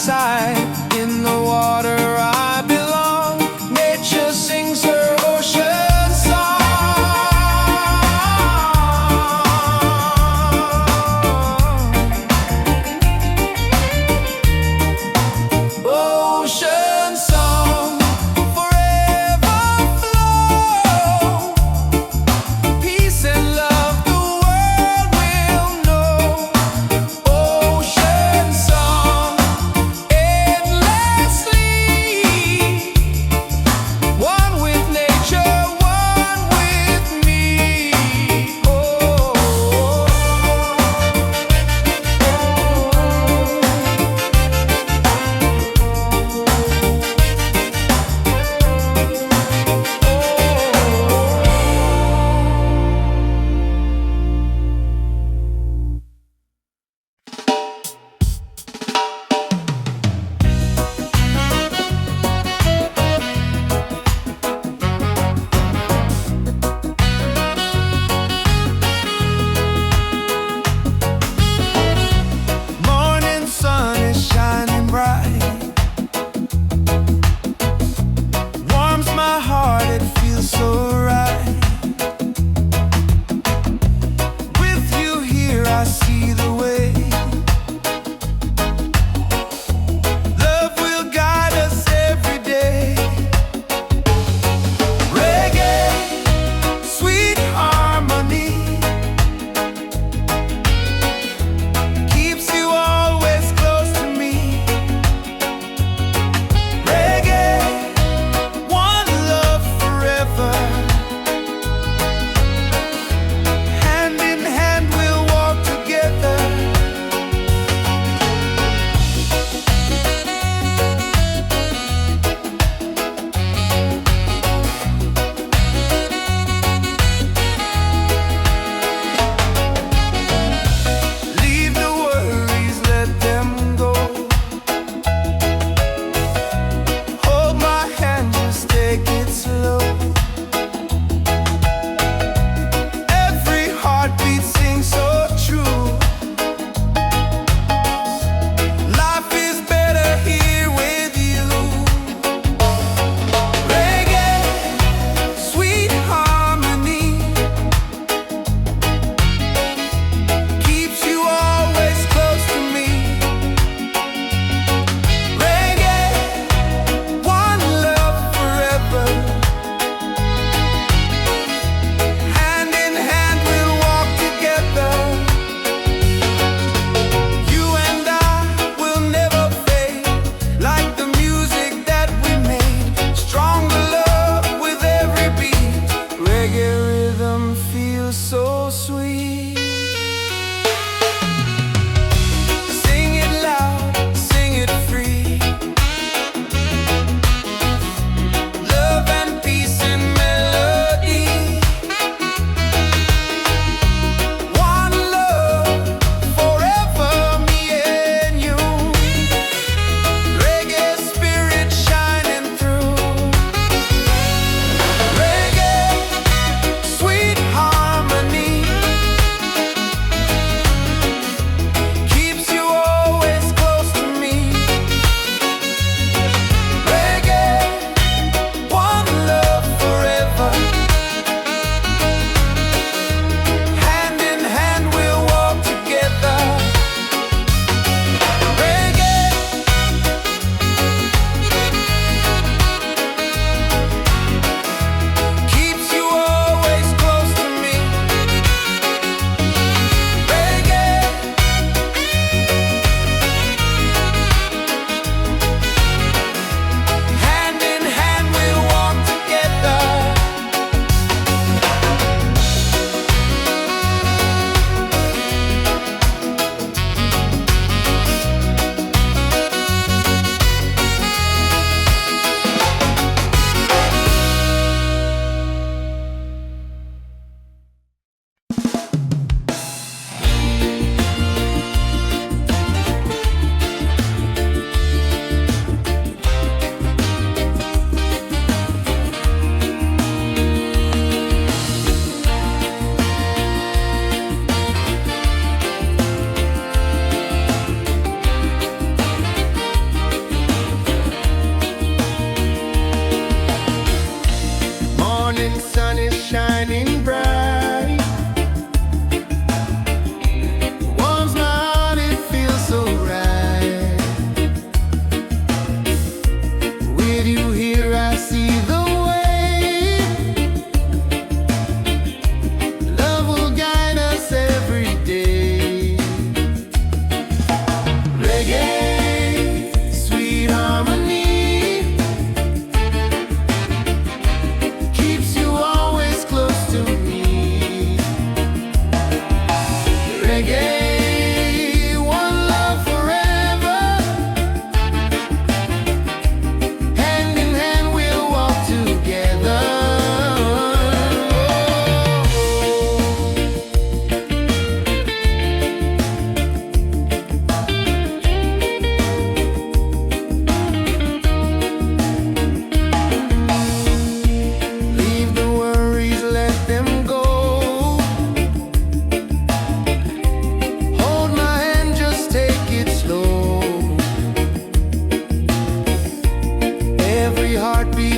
side. In the water I belong. Nature sings her ocean song. Ocean song, forever flow. Peace and love the world will know. Ocean song,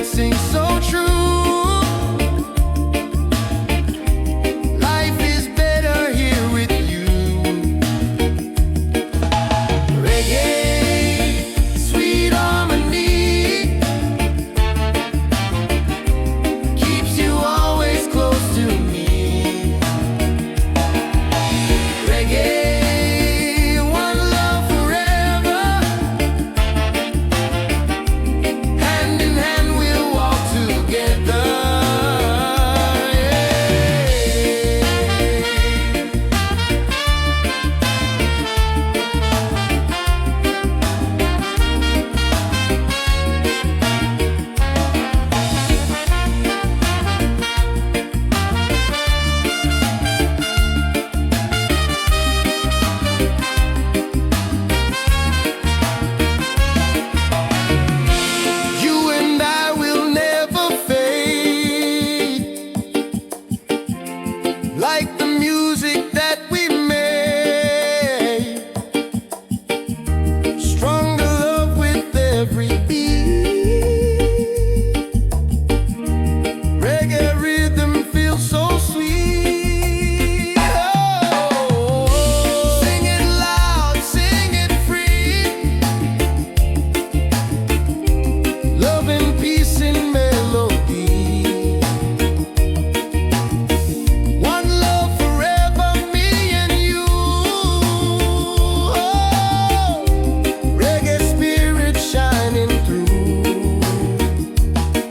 sings so true. Life is better here with you. Reggae, sweet harmony, keeps you always close to me. Reggae, one love forever. Hand in hand we'll walk together. You and I will never fade, like the music that we made. Stronger love with every beat. Reggae rhythm feels so sweet. Oh, sing it loud, sing it free. Love and peace in melody. One love forever, me and you. Oh, reggae spirit shining through.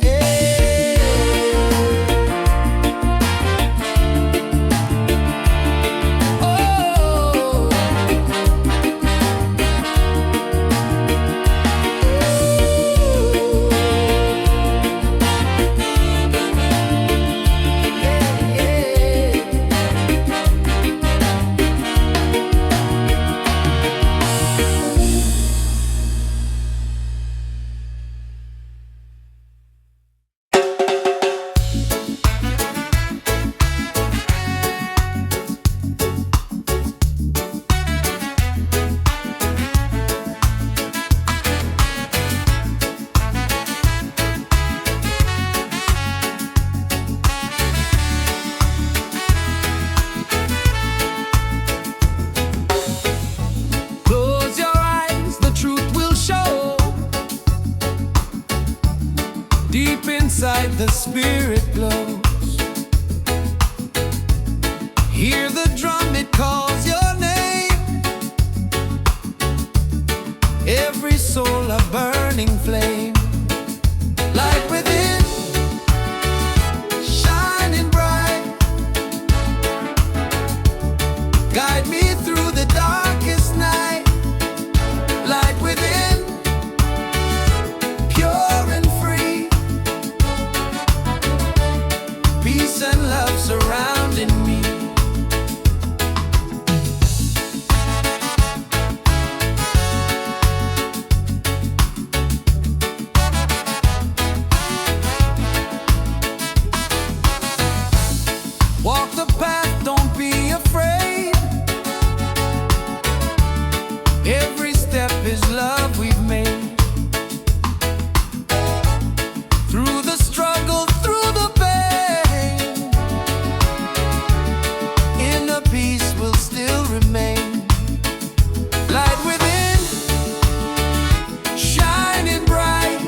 Yeah. Oh. Close your eyes, the truth will show. Deep inside the spirit glows. Hear the drum, it calls your name. Every soul a burning flame. Light within, shining bright. Guide me through the darkest night. Light within, pure and free. Peace and love surrounding me. Walk the path, don't be afraid. Every step is love we've made. Through the struggle, through the pain, inner peace will still remain. Light within, shining bright.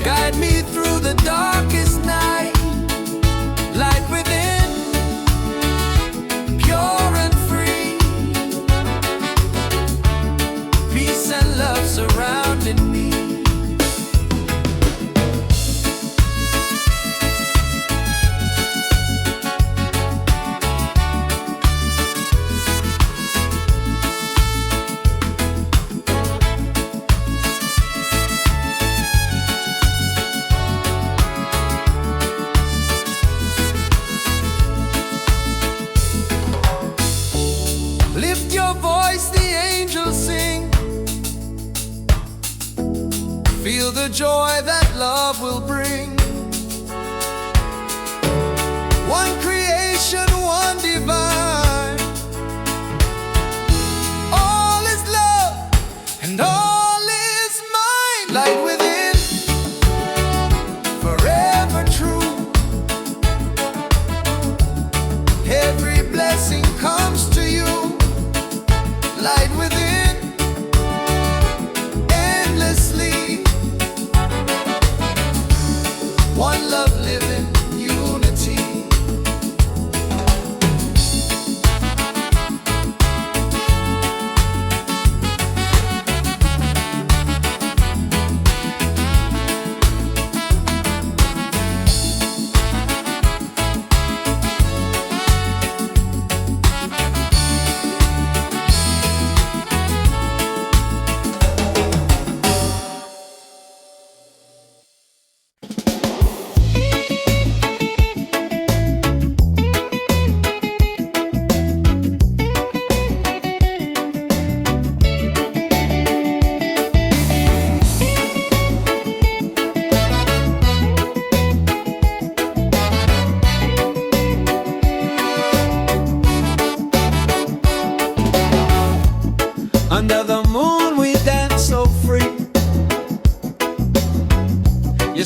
Guide me through the darkest night. Light within, pure and free. Peace and love surrounding me. Lift your voice, the angels sing. Feel the joy that love will bring. One creation, one divine. All is love and all is mine. Light within.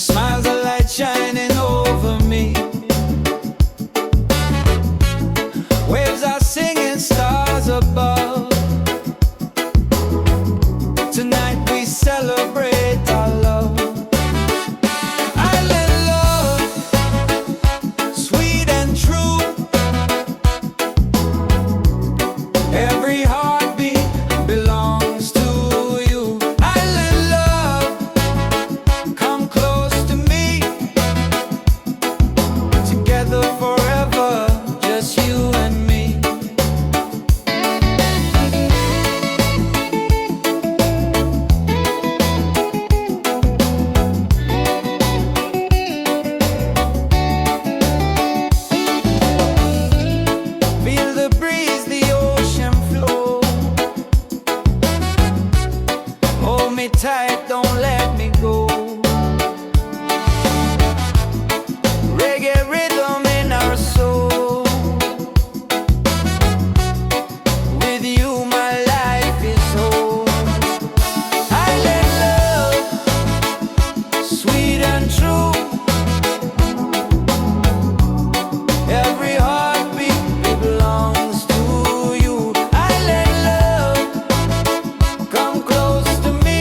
smile's a light shining over me. Waves are singing, stars above. Tonight we celebrate our love. Island love, sweet and true. Every heartbeat belongs to you. Island love, come close to me. Together forever, just you and me. Feel the breeze, the ocean flow. Hold me tight, don't let me go. Reggae rhythm in our soul. With you my life is whole. Island love, sweet and true. Every heartbeat belongs to you. Island love, come close to me.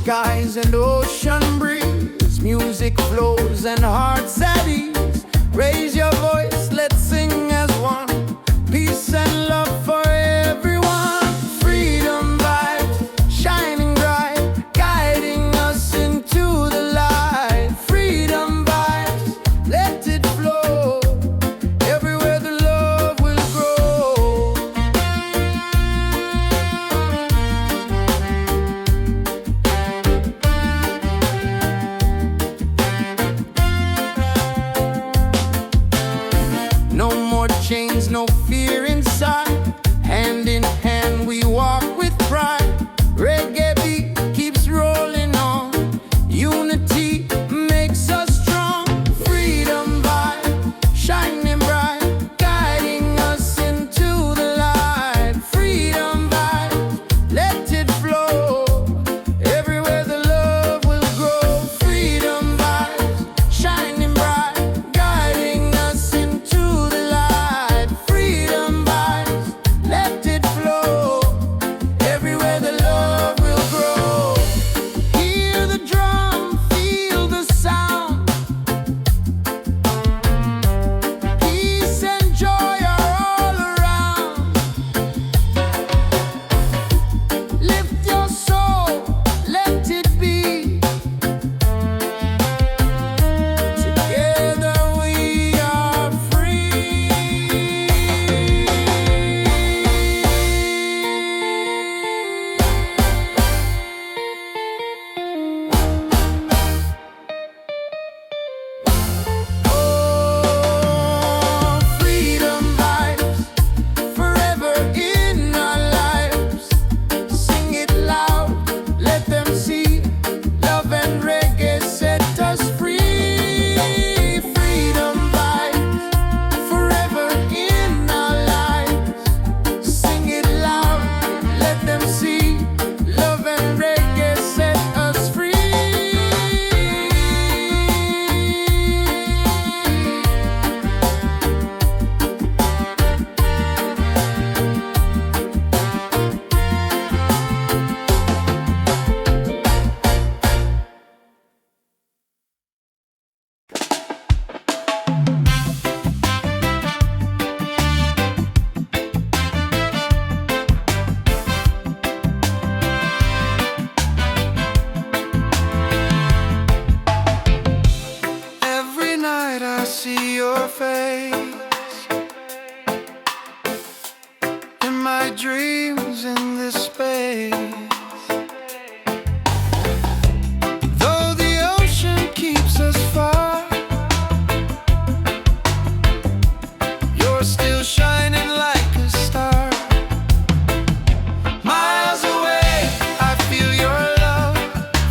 skies and ocean breeze, music flows and hearts at ease. Raise your voice, let's sing as one. Peace and love for everyone. Freedom vibes, shining bright, guiding us into the light. Freedom vibes, let it flow. Everywhere the love will grow. No more chains, no fear inside. Hand in hand we walk with pride. Reggae beat keeps rolling on. Unity makes us strong. Freedom vibe, shining bright, guiding us into the light. Freedom vibe, let it flow. Everywhere the love will grow. Freedom vibes, shining bright, guiding us into the light. Freedom vibes, let it flow. Everywhere the love will grow. Hear the drum, feel the sound. Peace and joy are all around. Lift your soul, let it be. Together we are free. Oh, freedom vibes, forever in our lives. Sing it loud, let them see. Love and reggae set us free. Freedom vibes, forever in our lives. Sing it loud, let them see. Love and reggae set us free. Every night I see your face in my dreams in this space. Though the ocean keeps us far, you're still shining like a star. Miles away, I feel your love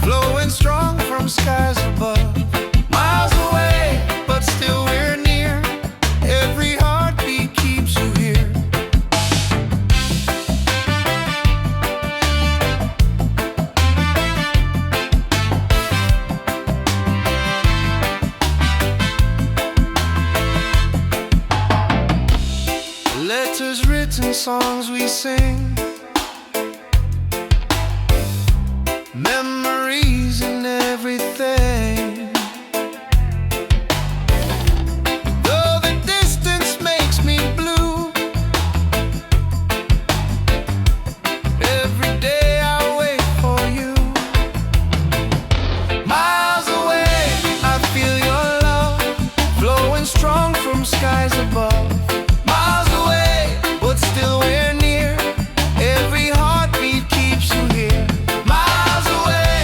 flowing strong from skies above. Miles away, but still we're near. Every heartbeat keeps you here. Letters written, songs we sing, memories and everything. Though the distance makes me blue, every day I wait for you. Miles away, I feel your love flowing strong from skies above. Miles away, but still we're near. Every heartbeat keeps you here. Miles away,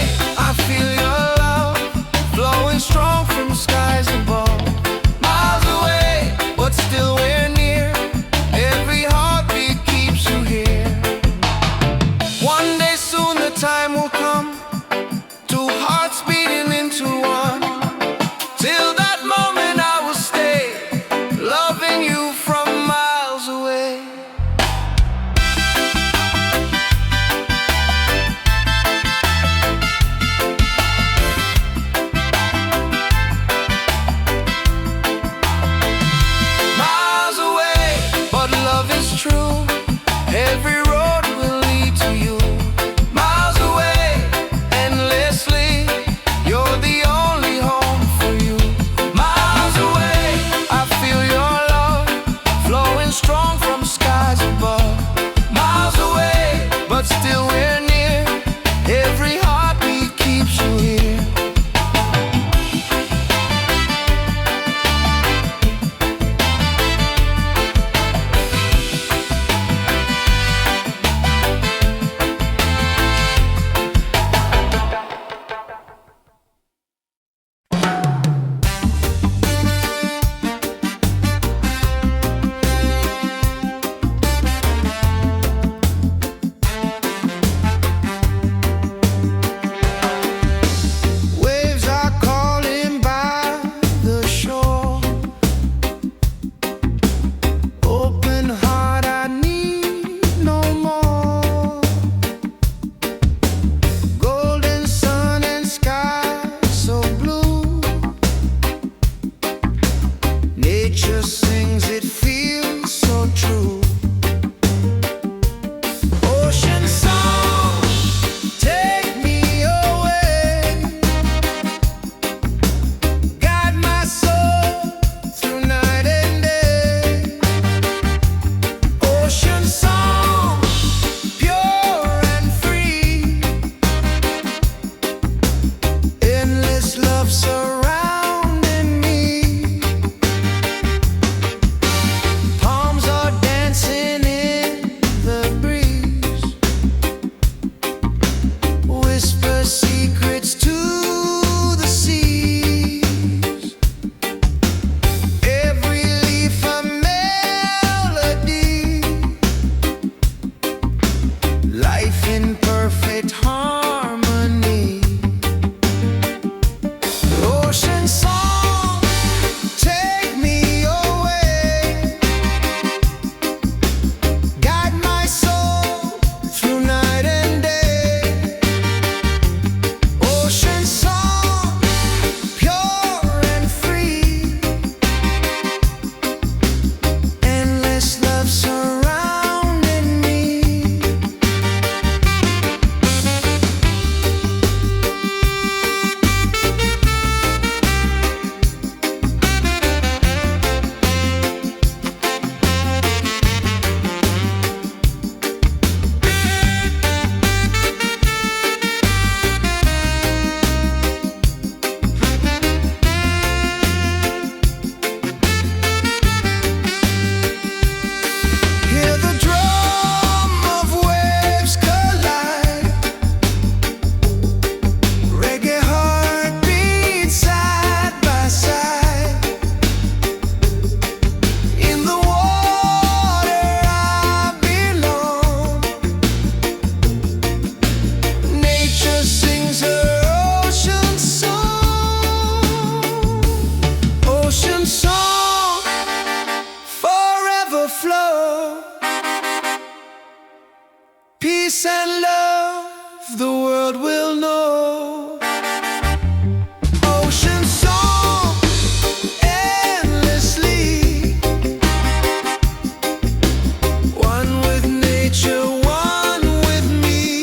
whisper secrets to the seas. Every leaf a melody, life in perfect harmony. Ocean song, take me away, guide my soul through night and day. Ocean song, pure and free, endless love surrounding me. Hear the drum of waves collide, reggae heartbeats side by side. In the water I belong, nature sings her ocean song. Ocean song, forever flow, peace and love the world will know. Ocean song, endlessly, one with nature, one with me.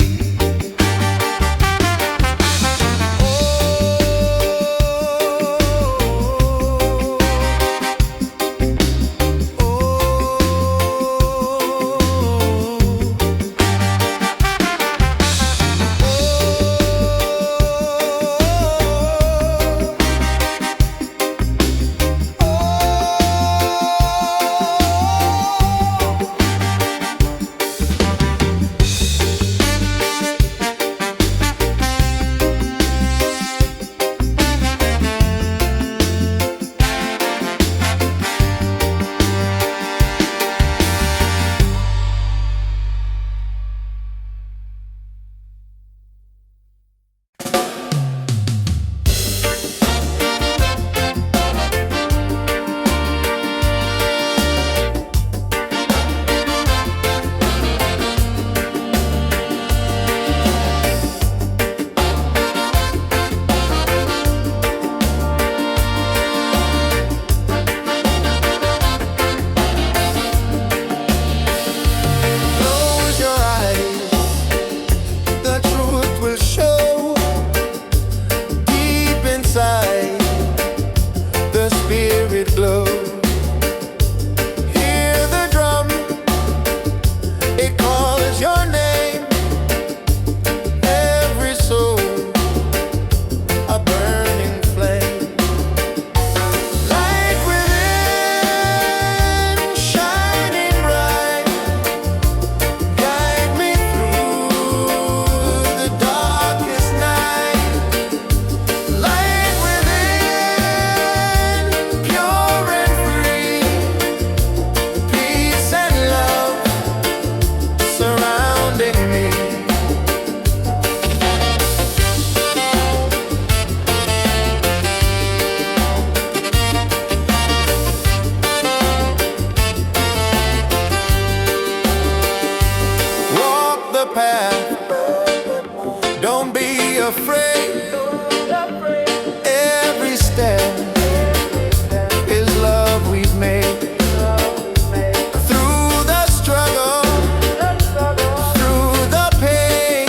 Close your eyes, the truth will show. Deep inside, the spirit glows. Hear the drum, it calls your name. Every soul, a burning flame. Light within, shining bright, guide me through the darkest night. Light within, pure and free, peace and love surrounding me. Walk the path, don't be afraid. Every step is love we've made. Through the struggle, through the pain,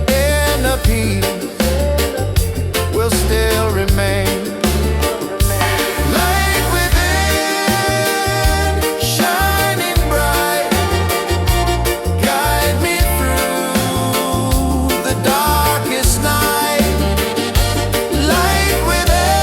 inner peace will still remain. Light within, shining bright, guide me through the darkest night. Light within,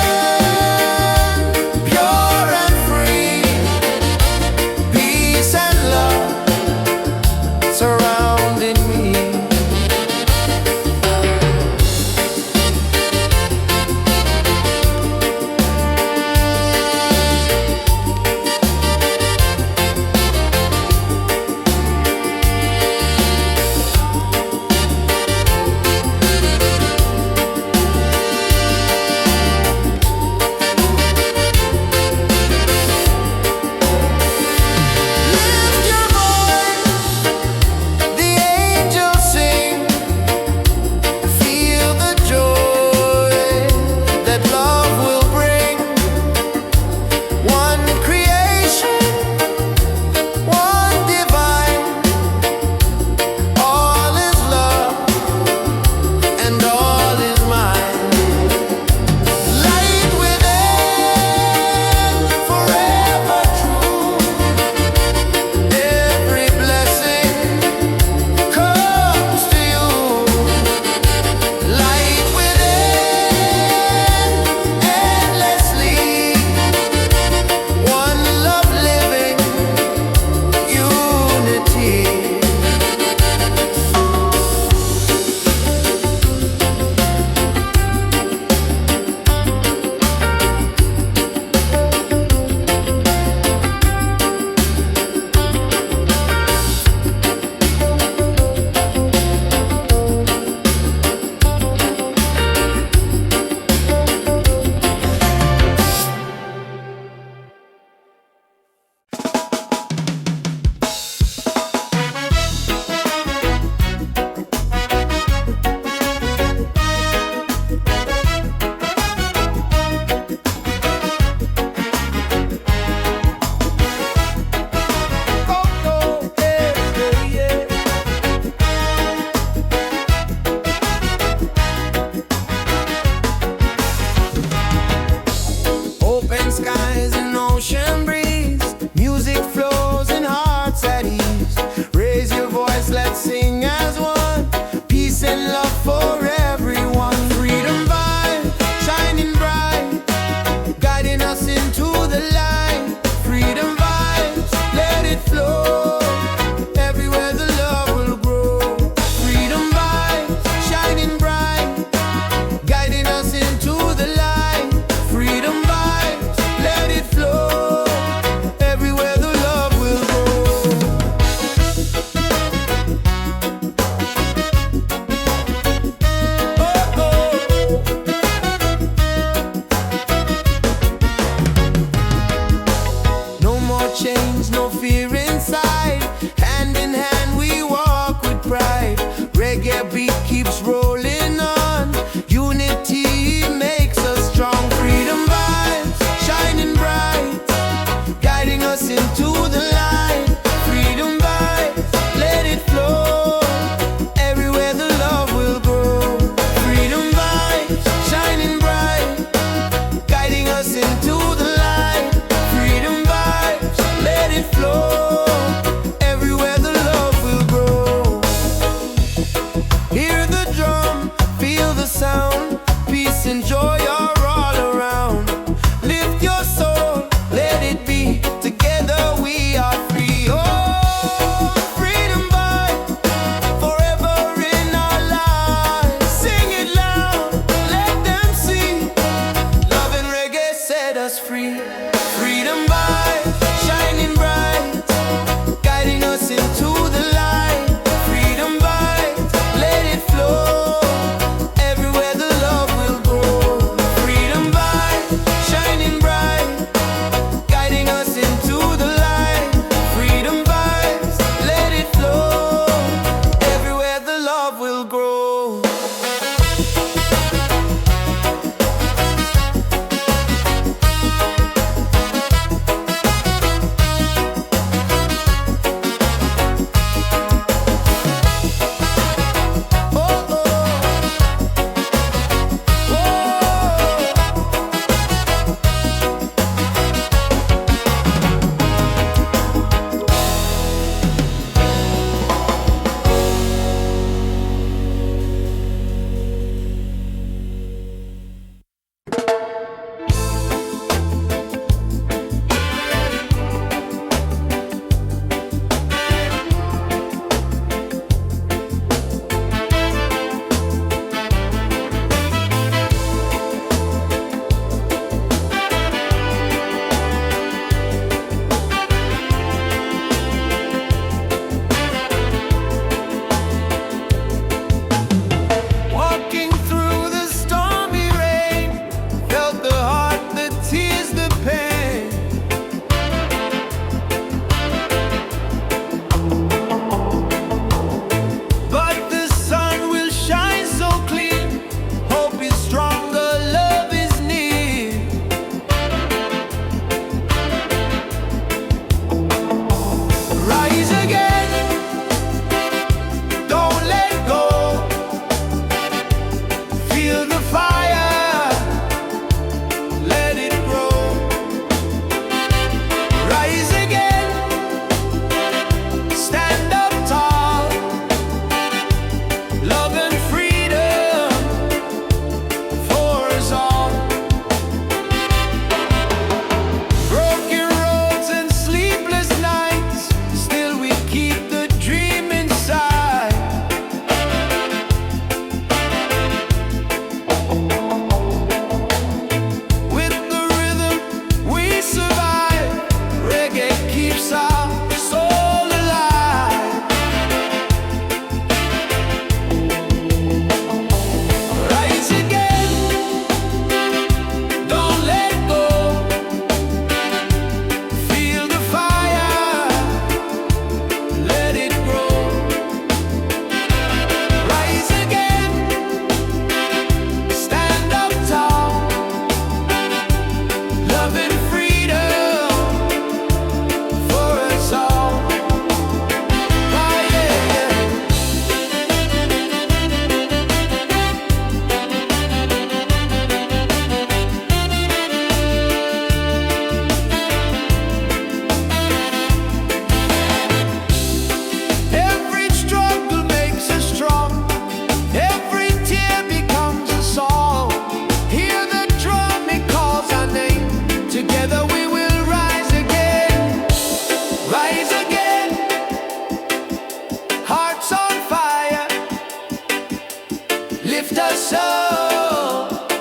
Lift us up,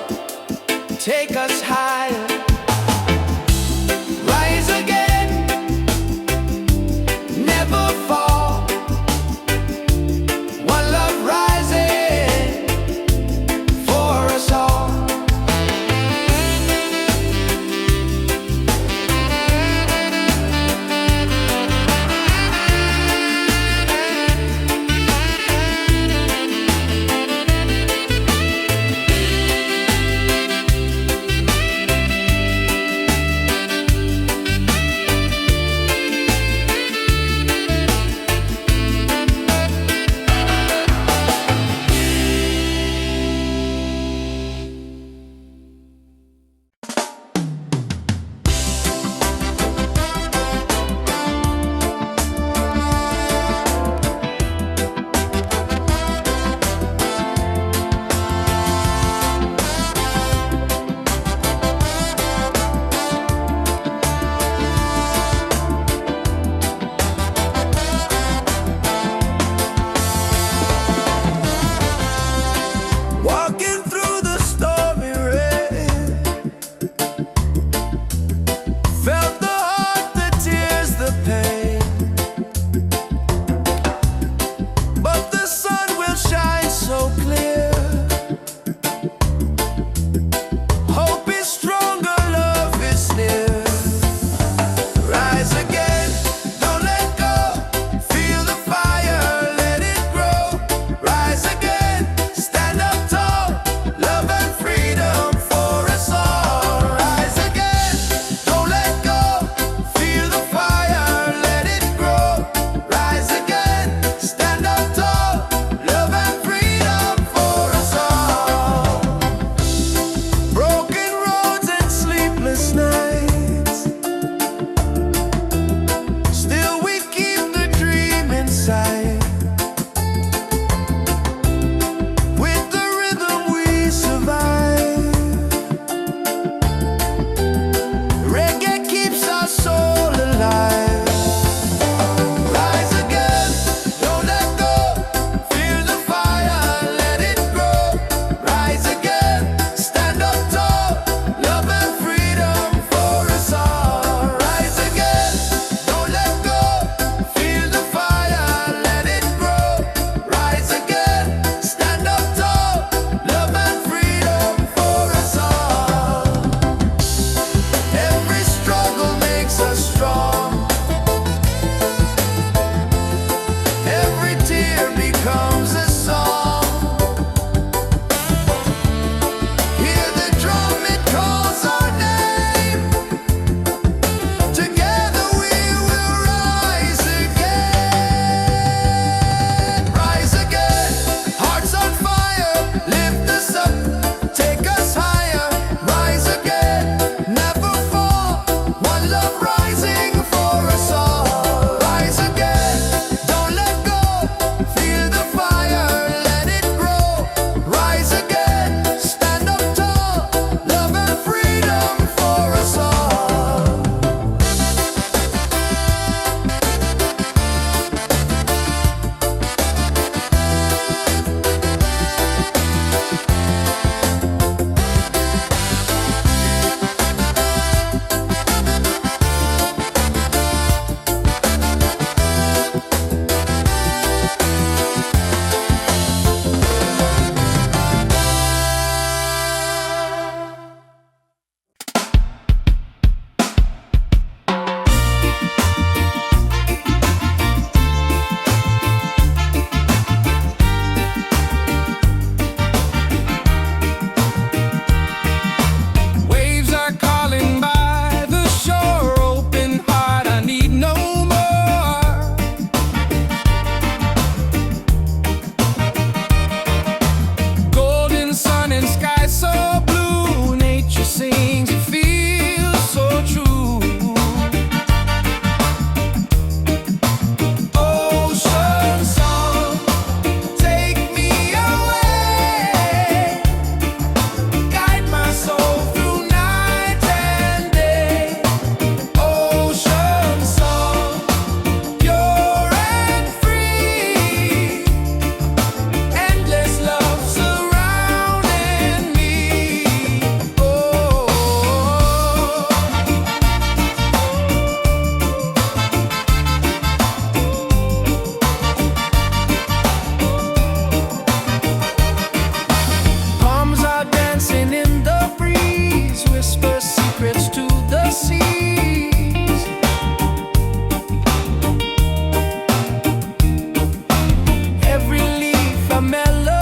take us higher, rise again, never fall. One love rising for us all.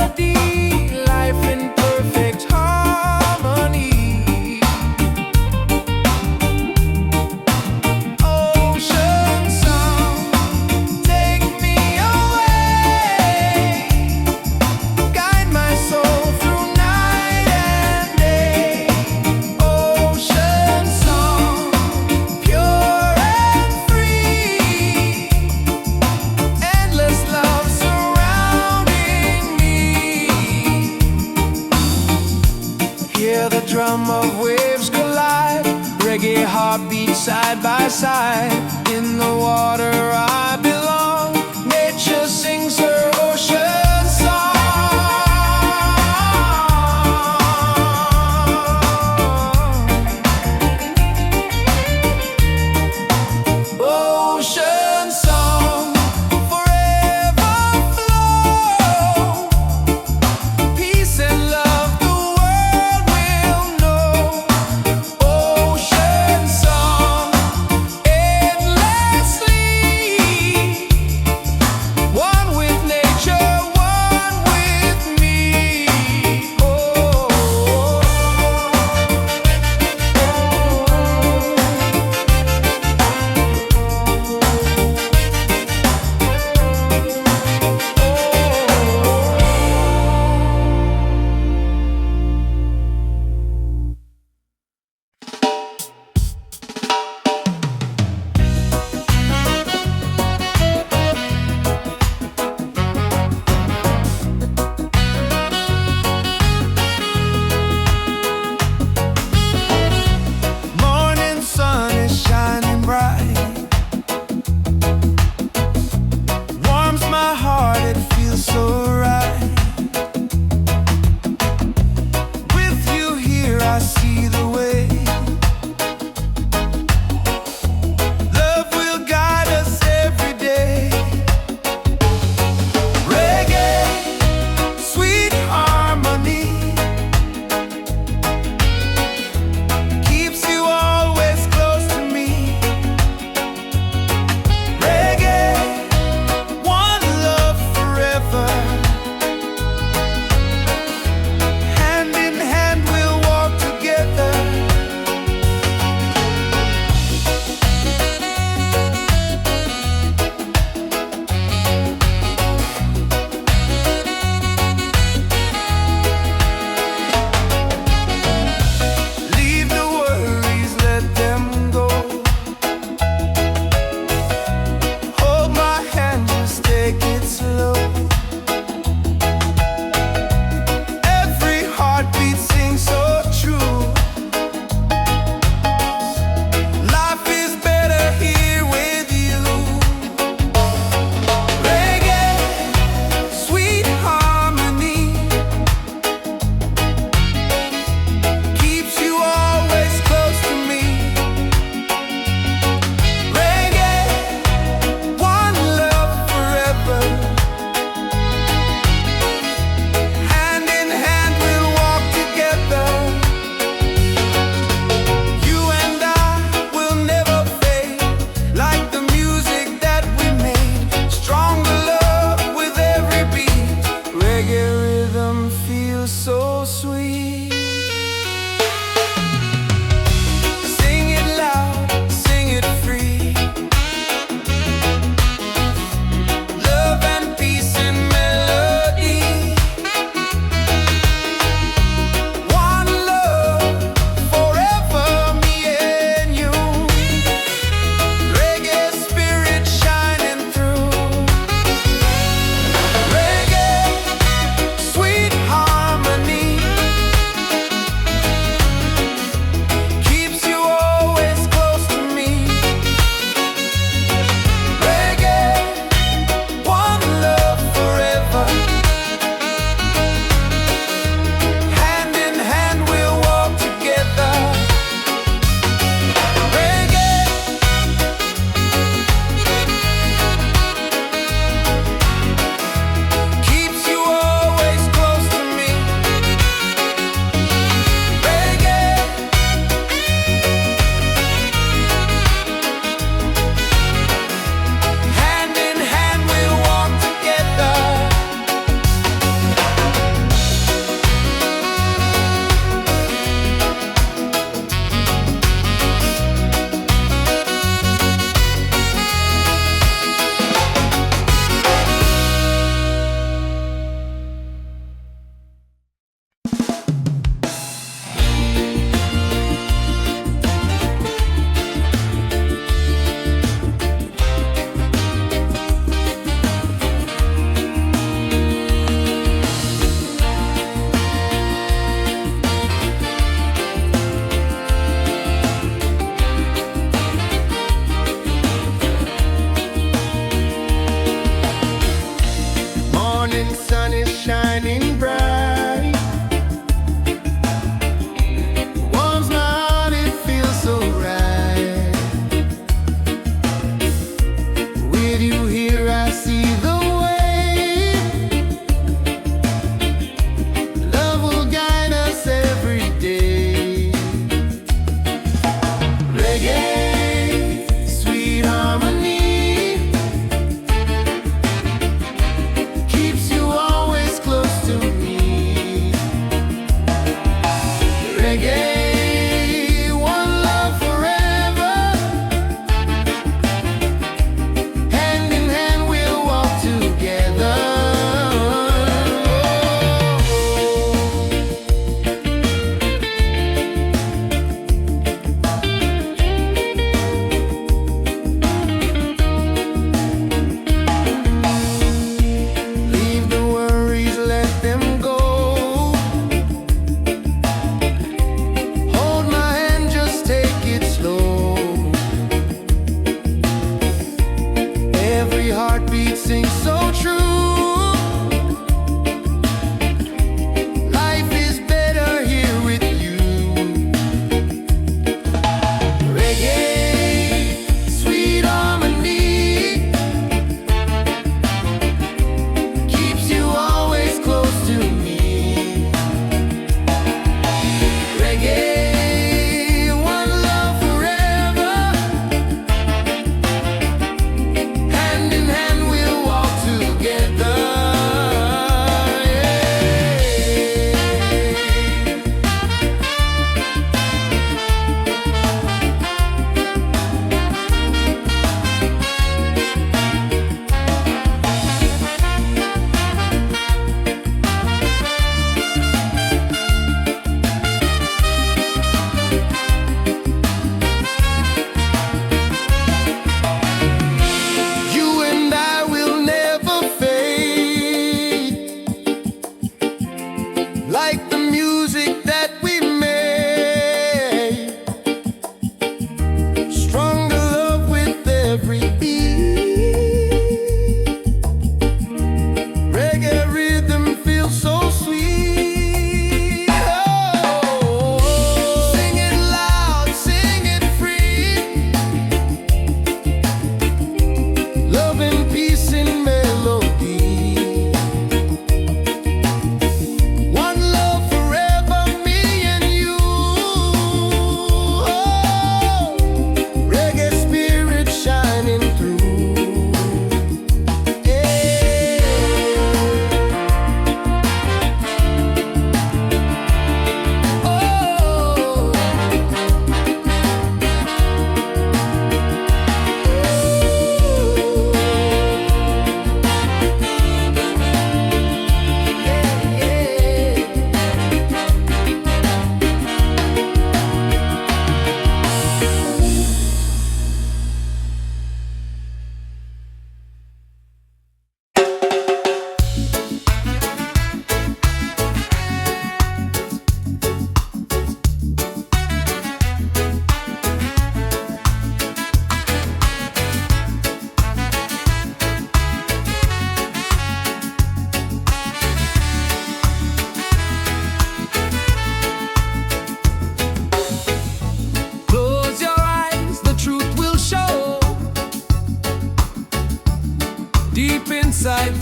melody, life in perfect harmony. Ocean song, take me away, guide my soul through night and day. Ocean song, pure and free, endless love surrounding me. Hear the drum of waves collide, reggae heartbeats side by side. In the water I belong, nature sings her ocean song. Ocean song, forever flow, peace and love the world will know. Ocean song, endlessly, one with nature, one with me. Morning sun is shining bright, warms my heart, it feels so right. With you here I see the way. Love will guide us every day. Reggae, sweet harmony, keeps you always close to me. Reggae, one love forever. Hand in hand we'll walk together. Leave the worries, let them go. Hold my hand, just take it slow. Every heartbeat sings so true. Life is better here with you. Reggae, sweet harmony, keeps you always close to me. Reggae, one love forever. Hand in hand we'll walk together. You and I will never fade, like the music that we made. Stronger love with every beat. Reggae rhythm feels so sweet. Sing it loud, sing it free. Love and peace and melody. One love forever, me and you. Reggae spirit shining through. Reggae, sweet harmony,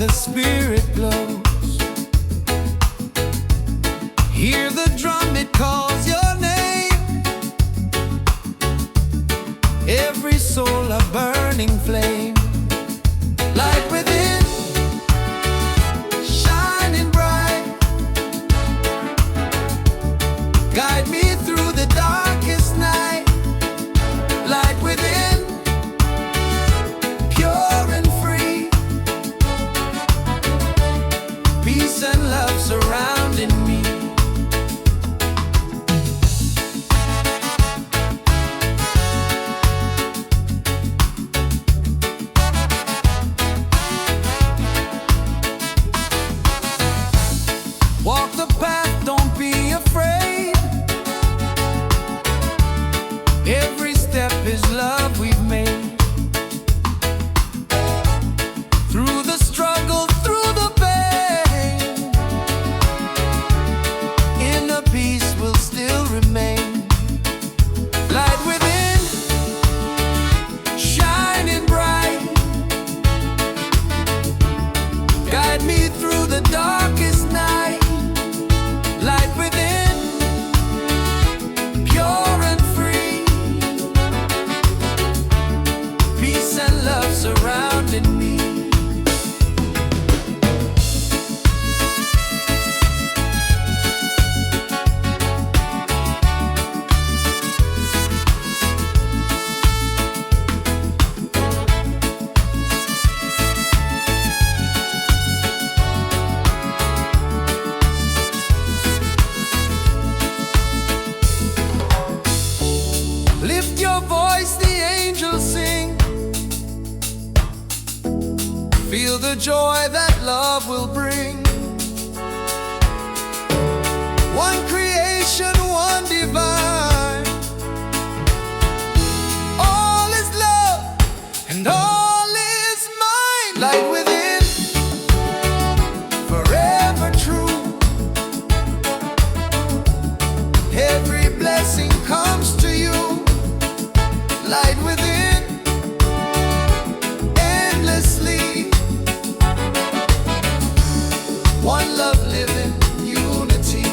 the spirit glows. Hear the drum, it calls your name. Every soul a burning flame. Light within, shining bright. Guide me through the darkest night. Light within, pure and free. Peace and love surrounding me. Walk the path, don't be afraid. Every step is love we've made. Through the struggle, through the pain, inner peace will still remain. Light within, shining bright. Guide me through the darkest night. Light within, pure and free. Peace and love surrounding me. Lift your voice, the angels sing. Feel the joy that love will bring. One creation, one divine. All is love and all is mine. Light within, forever true. Every blessing comes to you. Light within, endlessly. One love living, unity.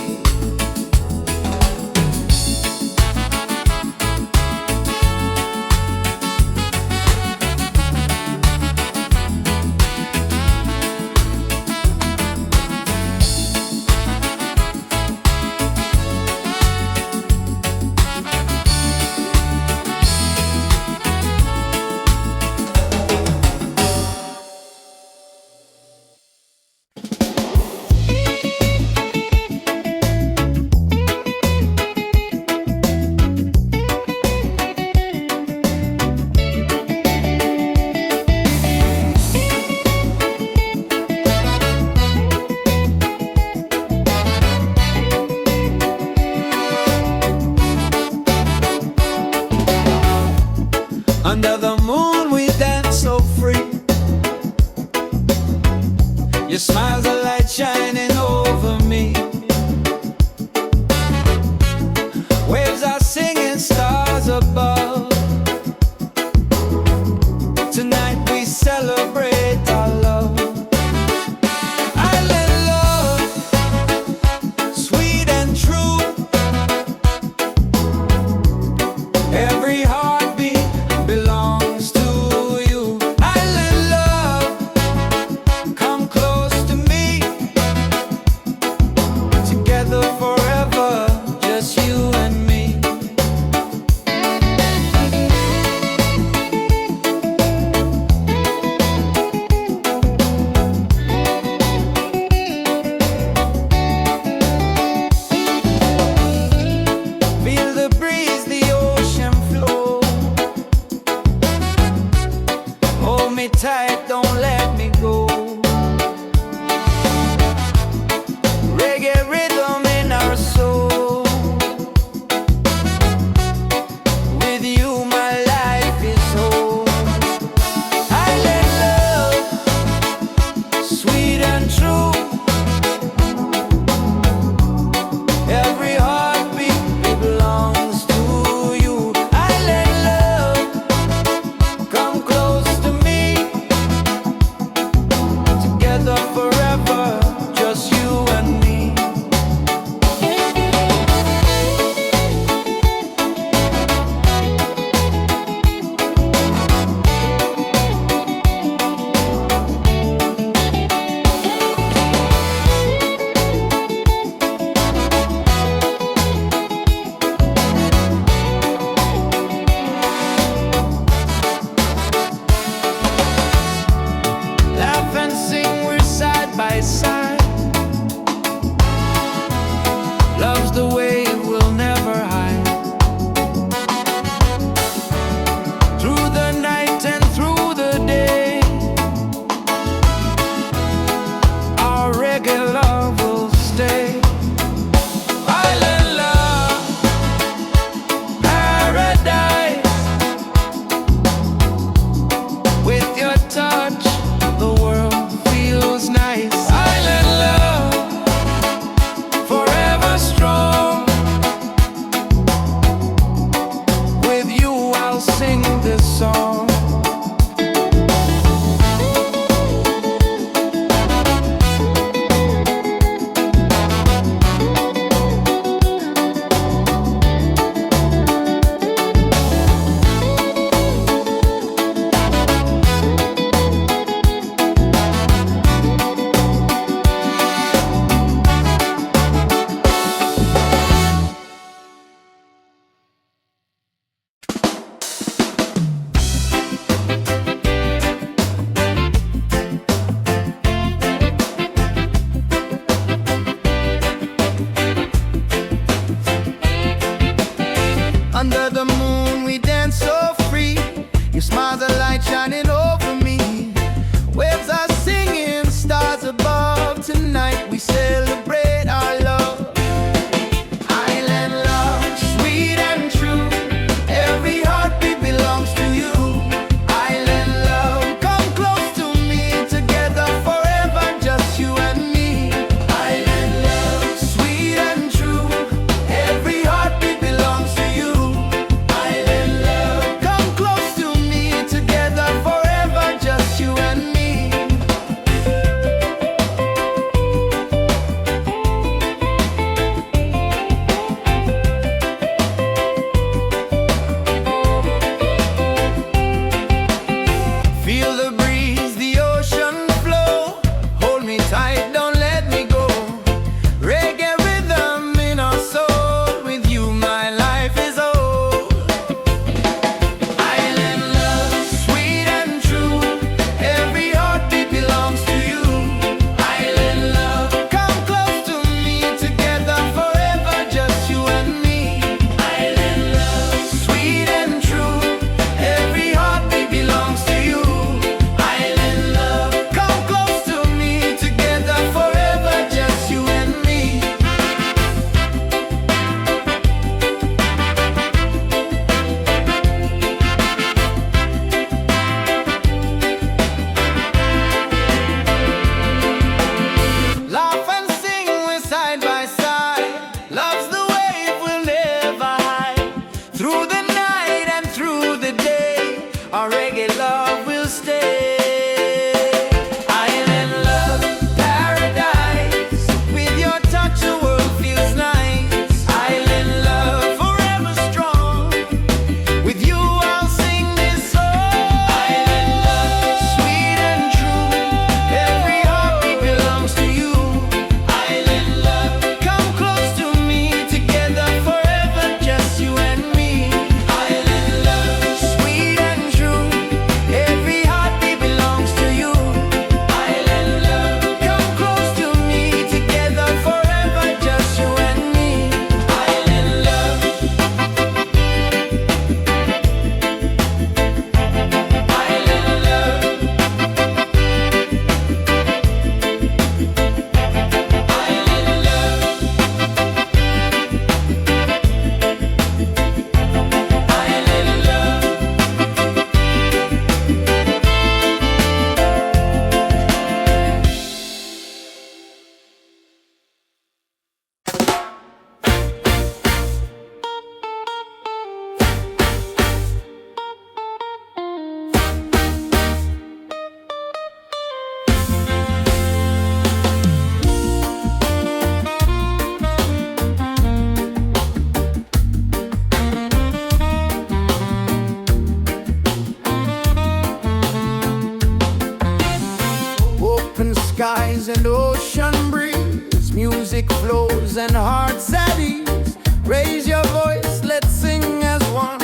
sorrows and hearts at ease. Raise your voice, let's sing as one.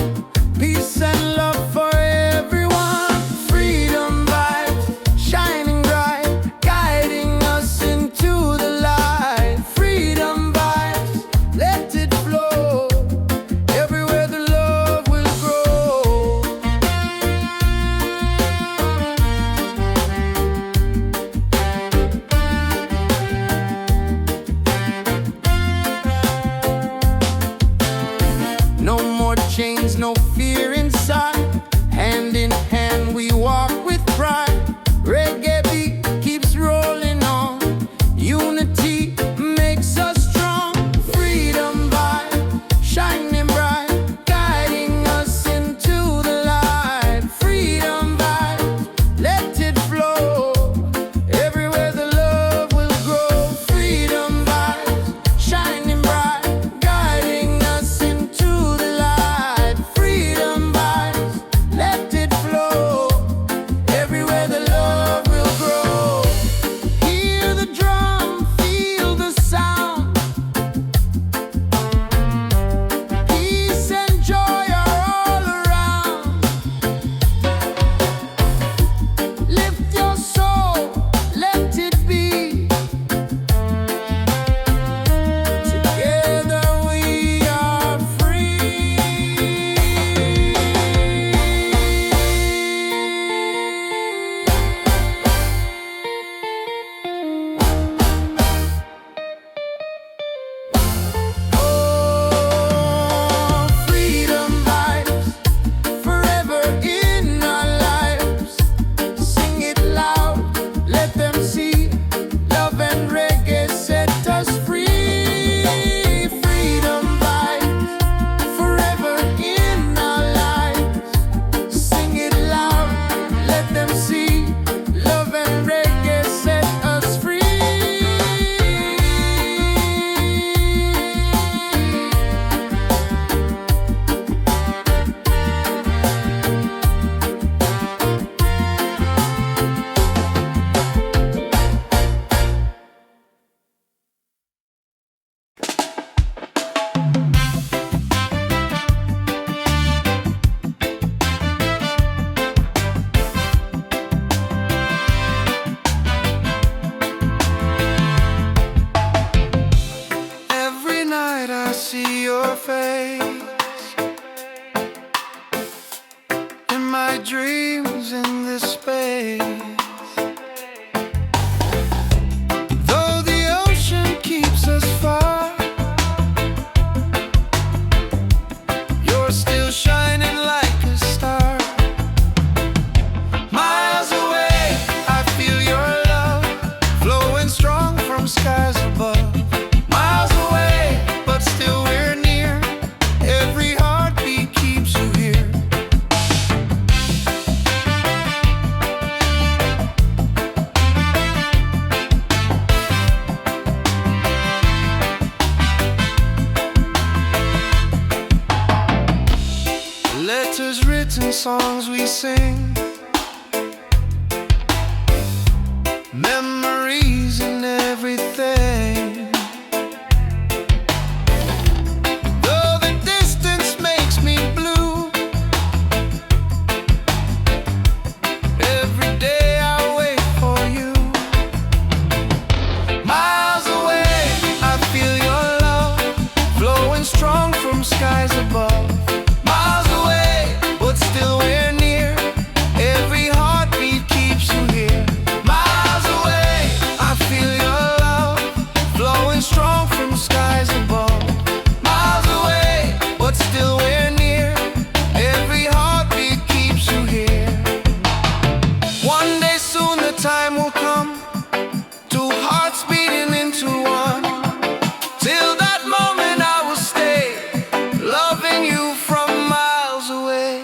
Peace and love for everyone. Freedom vibes, shining bright, guiding us into the light. Freedom vibes, let it flow. Everywhere the love will grow. No more chains, no fear inside. Hand in hand we walk with pride. Reggae beat keeps rolling on. Unity makes us strong. Freedom vibe, shining bright, guiding us into the light. Freedom vibe, let it flow. Everywhere the love will grow. Freedom vibes, shining bright, guiding us into the light. Freedom vibes, let it flow. Everywhere the love will grow. Hear the drum, feel the sound. Peace and joy are all around. Lift your soul, let it be. Together we are free. Oh, freedom vibes, forever in our lives. Sing it loud, let them see. Love and reggae set us free. Freedom vibes, forever in our lives. Sing it loud, let them see. Love and reggae set us free. Every night I see your face in my dreams in this space. Though the ocean keeps us far, you're still shining like a star. Miles away, I feel your love flowing strong from skies above. Miles away, but still we're near. Every heartbeat keeps you here. Letters written, songs we sing, memories and everything. Though the distance makes me blue, every day I wait for you. Miles away, I feel your love flowing strong from skies above. Miles away, but still we're near. Every heartbeat keeps you here. Miles away, I feel your love flowing strong from skies above. Miles away, but still we're near. Every heartbeat keeps you here. One day soon the time will come, two hearts beating into one. Till that moment I will stay, loving you from miles away.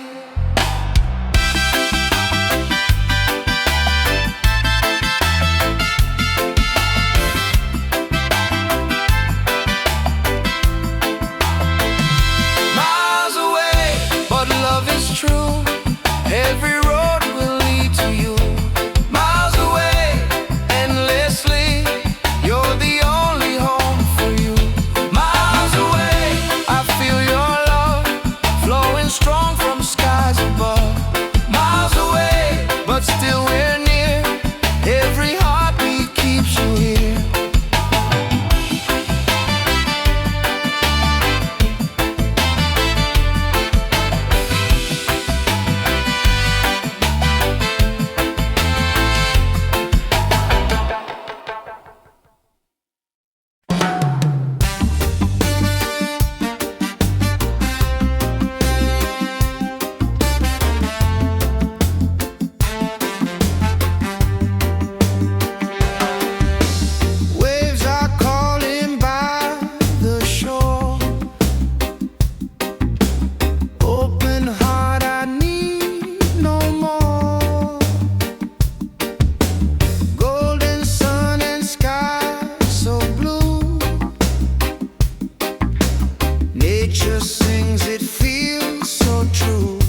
Nature sings, it feels so true.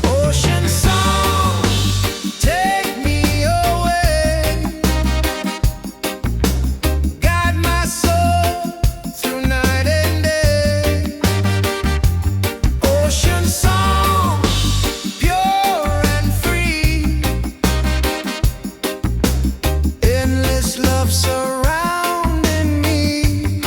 Ocean song, take me away. Guide my soul through night and day. Ocean song, pure and free. Endless love surrounding me.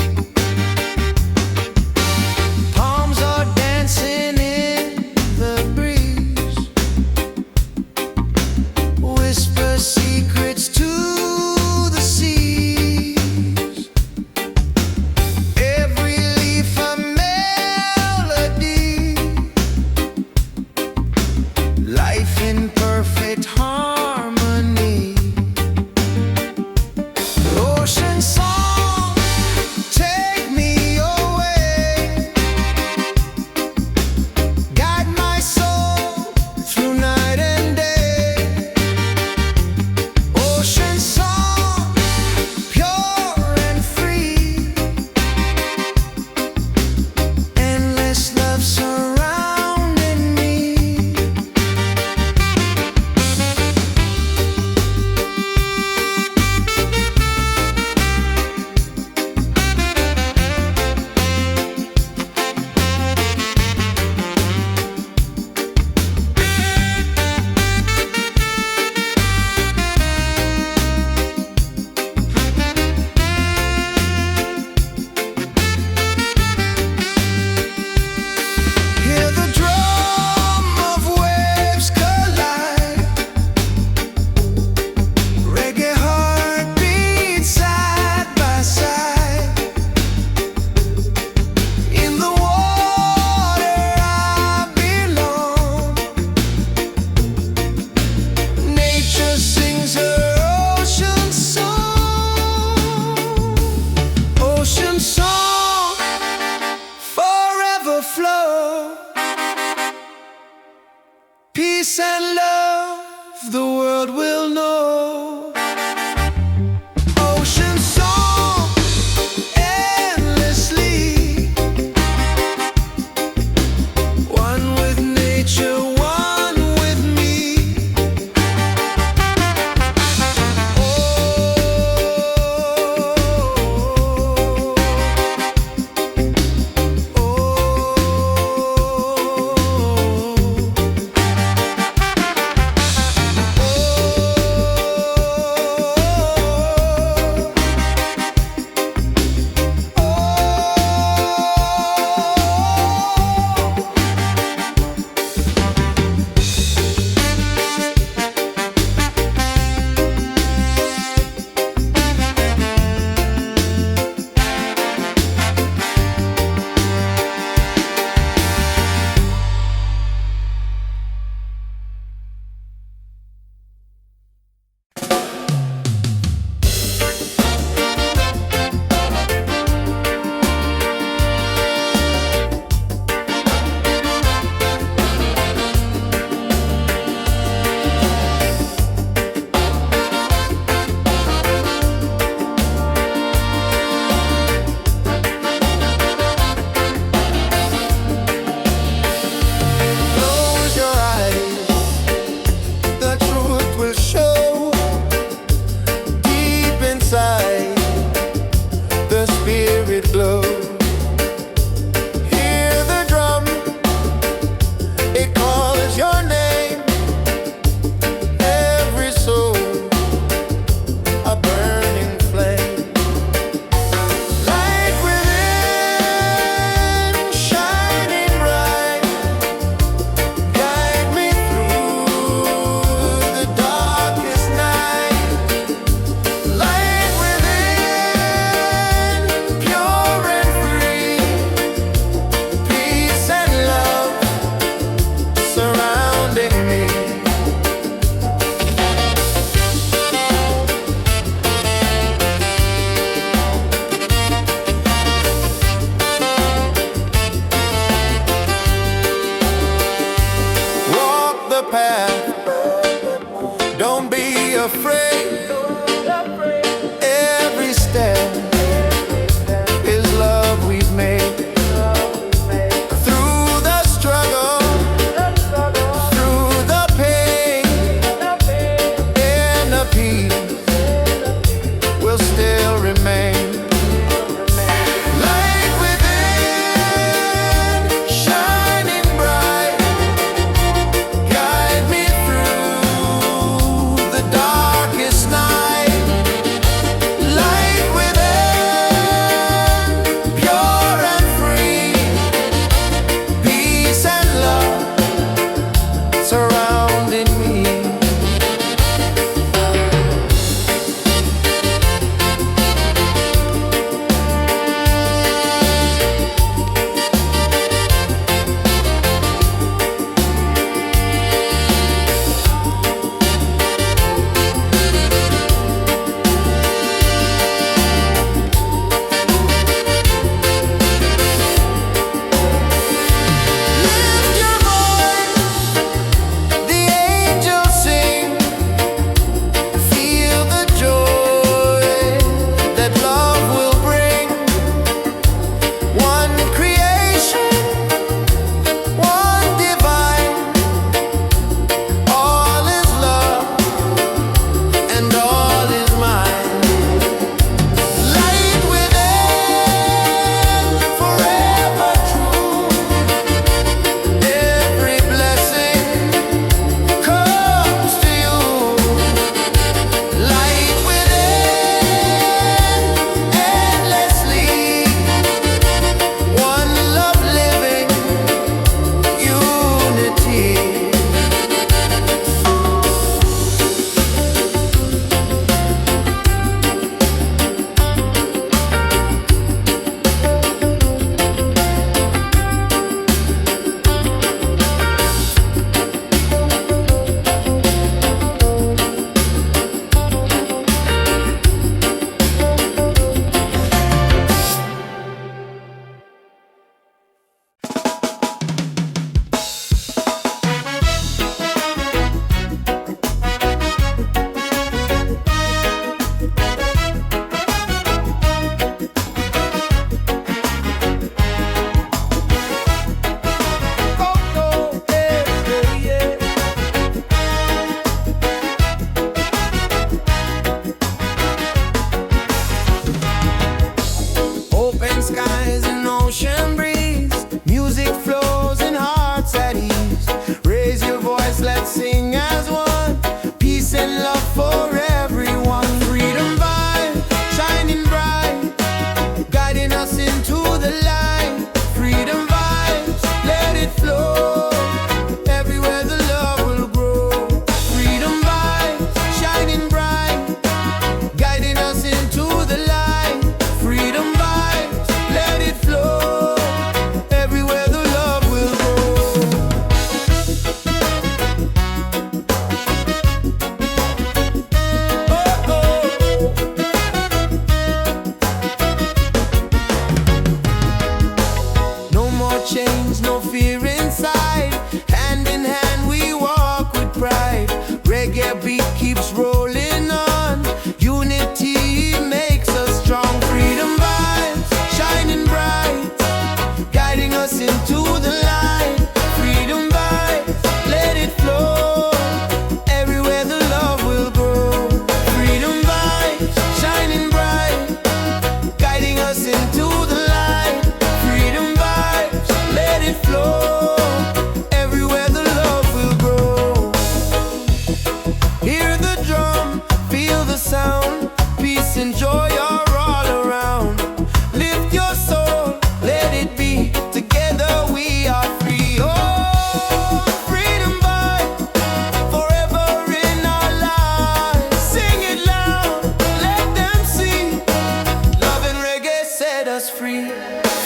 us free.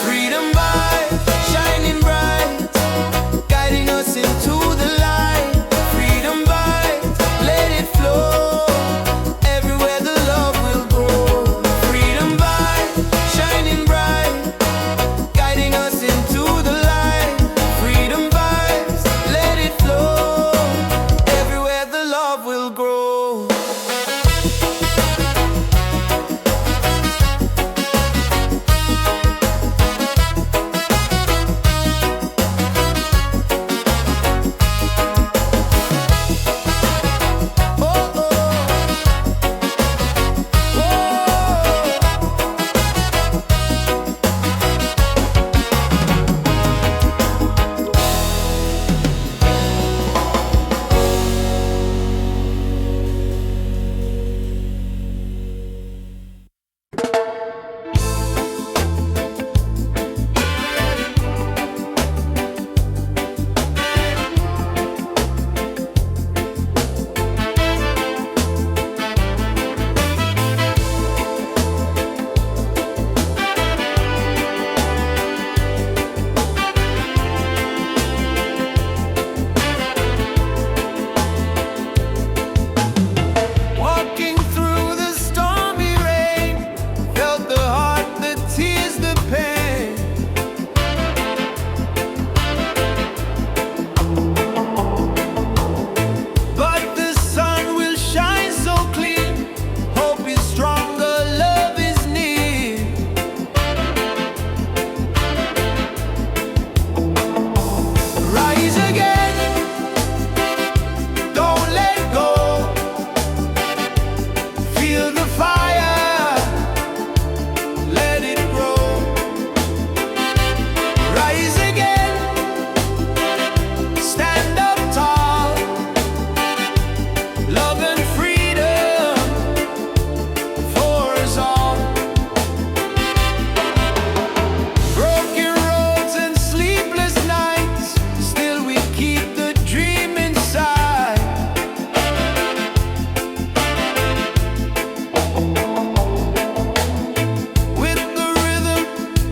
Freedom vibes shining bright, guiding us into the light. Freedom vibes, let it flow. Everywhere the love will go. Freedom vibes shining bright, guiding us into the light. Freedom vibes, let it flow. Everywhere the love will grow. Walking through the stormy rain, felt the heart, the tears, the pain. But the sun will shine so clear. Hope is stronger, love is near. Rise again, don't let go. Feel the fire, let it grow. Rise again, stand up tall. Love and freedom for us all. Broken roads and sleepless nights, still we keep the dream inside. With the rhythm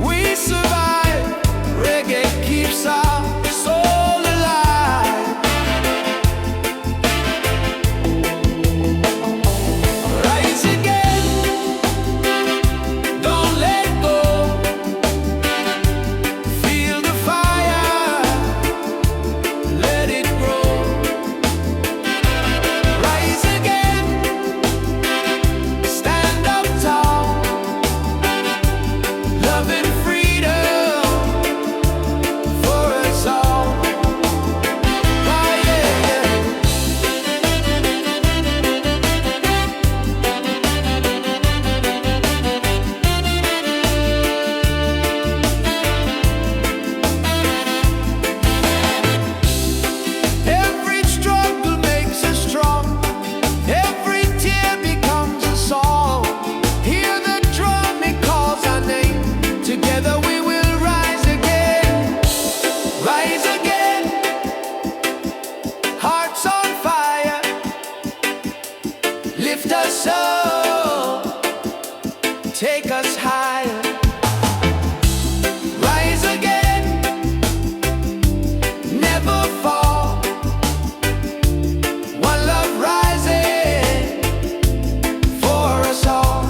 we survive. Reggae keeps our soul alive. Rise again, don't let go. Feel the fire, let it grow. Rise again, stand up tall. Love and freedom for us all. Ah, yeah, yeah. Every struggle makes us strong. Every tear becomes a song. Hear the drum, it calls our name. Together we will rise again. Rise again. Hearts on fire. Lift us up. Take us higher. Rise again. Never fall. One love rising for us all.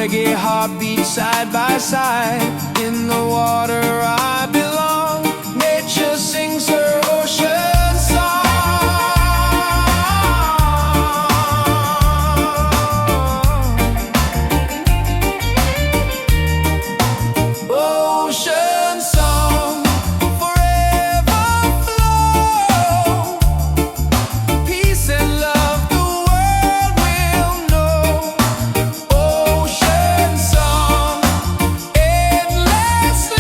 reggae heartbeat side by side. In the water I belong. Nature sings her ocean song. Ocean song, forever flow. Peace and love the world will know. Ocean song, endlessly.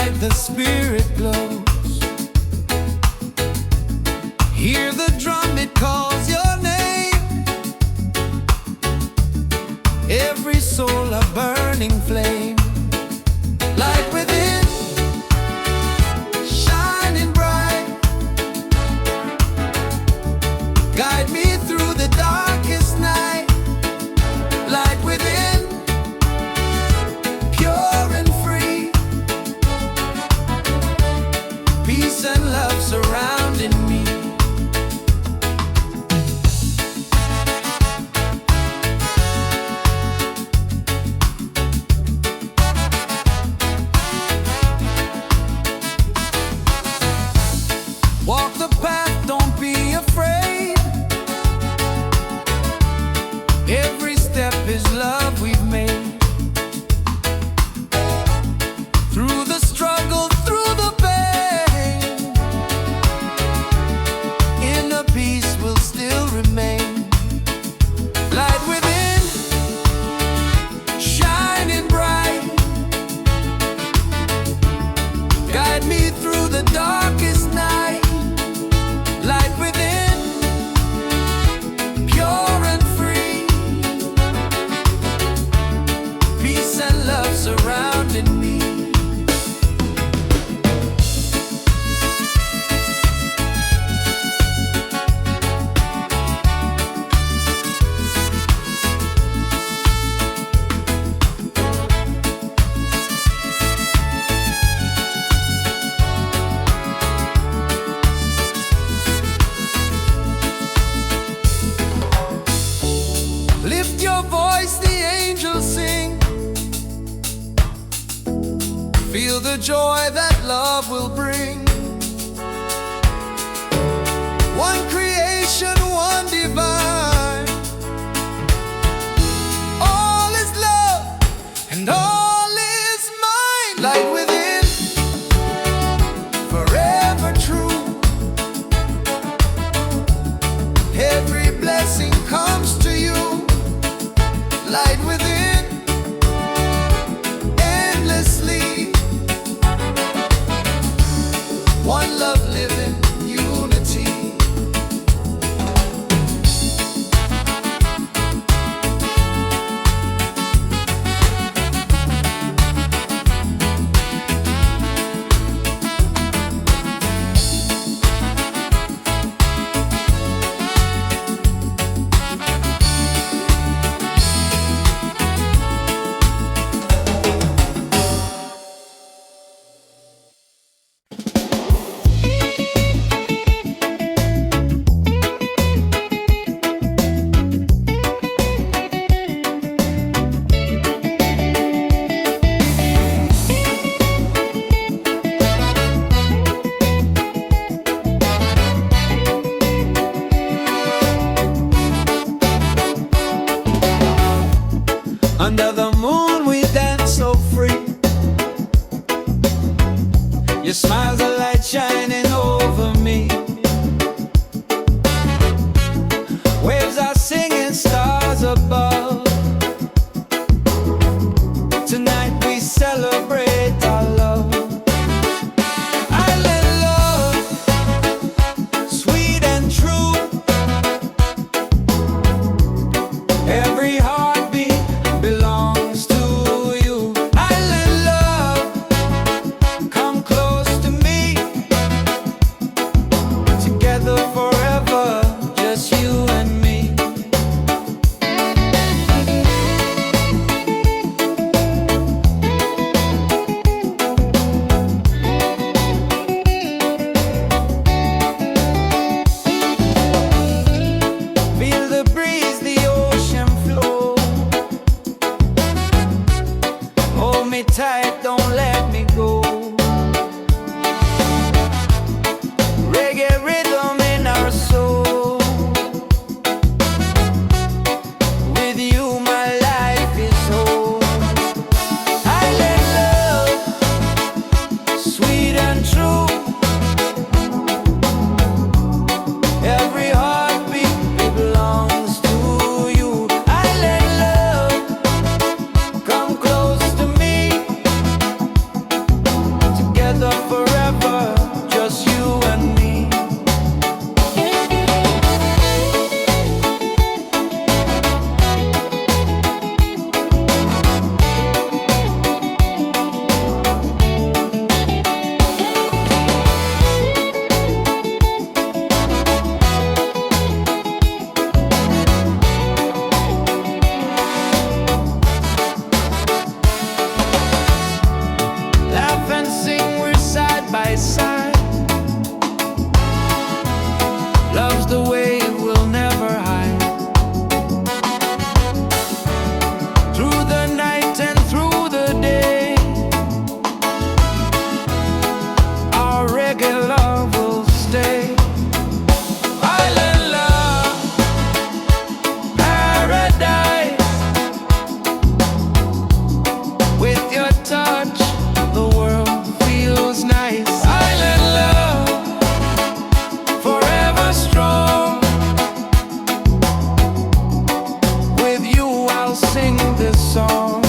like the spirit glows. Hear the drum, it calls your name. Every soul a burning flame. Light within, shining bright. Guide me through the darkest night. Light within, pure and free. Peace and love surrounding me. Walk the path, don't be afraid. Every step is love we've made. Through the struggle, through the pain, inner peace will still remain. Light within, shining bright. Guide me through the darkest night. Light within, pure and free. Peace and love surrounding me. Lift your voice, the angels sing. Feel the joy that love will bring. One creation, one divine. All is love and all is mine. Light within, forever true. Every blessing comes to you. Light within, endlessly. One love living, unity. Under the moon we dance so free. Your smile's a light shining over me. Waves are singing, stars above. Tonight we celebrate our love. Island love, sweet and true. Every heartbeat belongs to you. Island love, come close to me. I'll sing this song.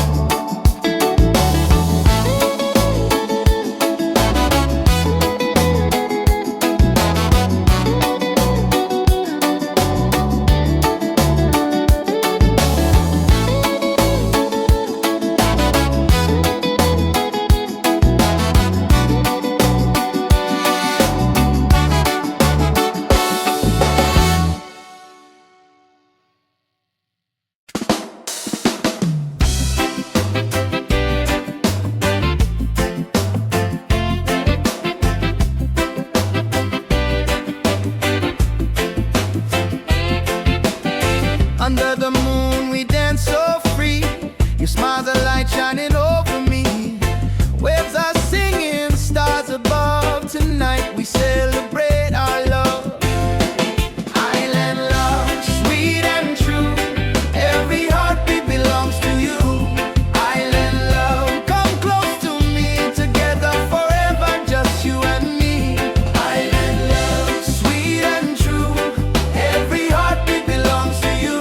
Under the moon we dance so free. You smile, the light shining over me. Waves are singing, stars above. Tonight we celebrate our love. Island love, sweet and true. Every heartbeat belongs to you. Island love, come close to me. Together forever, just you and me. Island love, sweet and true. Every heartbeat belongs to you.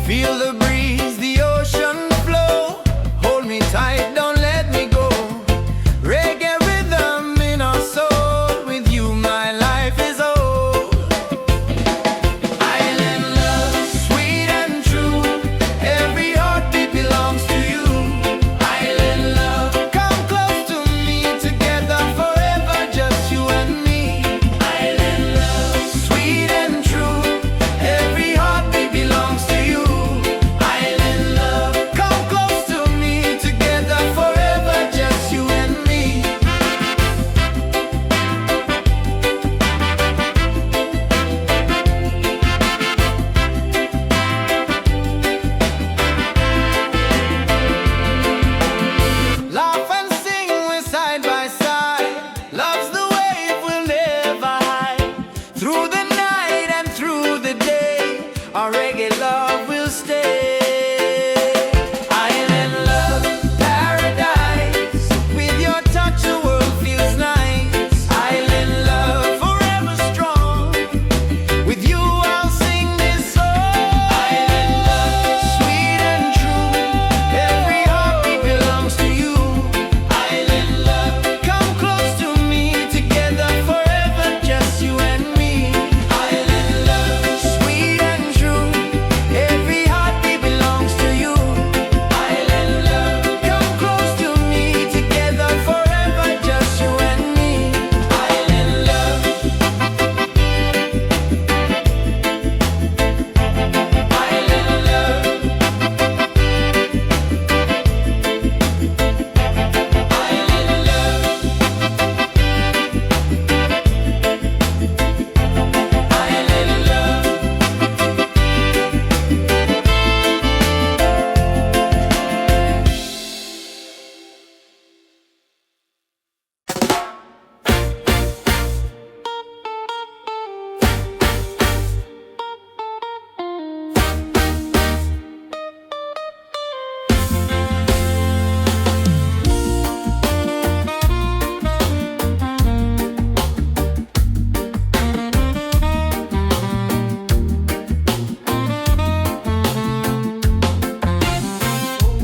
Feel the breeze, the ocean flow. Hold me tight, don't let me go. Reggae rhythm in our soul. With you my life is old. Island love, sweet and true. Every heartbeat belongs to you. Island love, come close to me. Together forever, just you and me. Island love, sweet and true. Every heartbeat belongs to you. Our reggae love will stay. Island love, paradise. With your touch the world feels nice. Island love, forever strong. With you I'll sing this song. Island love, sweet and true. Every heartbeat belongs to you. Island love, come close to me. Together forever, just you and me. Island love, sweet and true. Every heartbeat belongs to you. Island love, come close to me. Together forever, just you and me. Island love. Island love. Island love.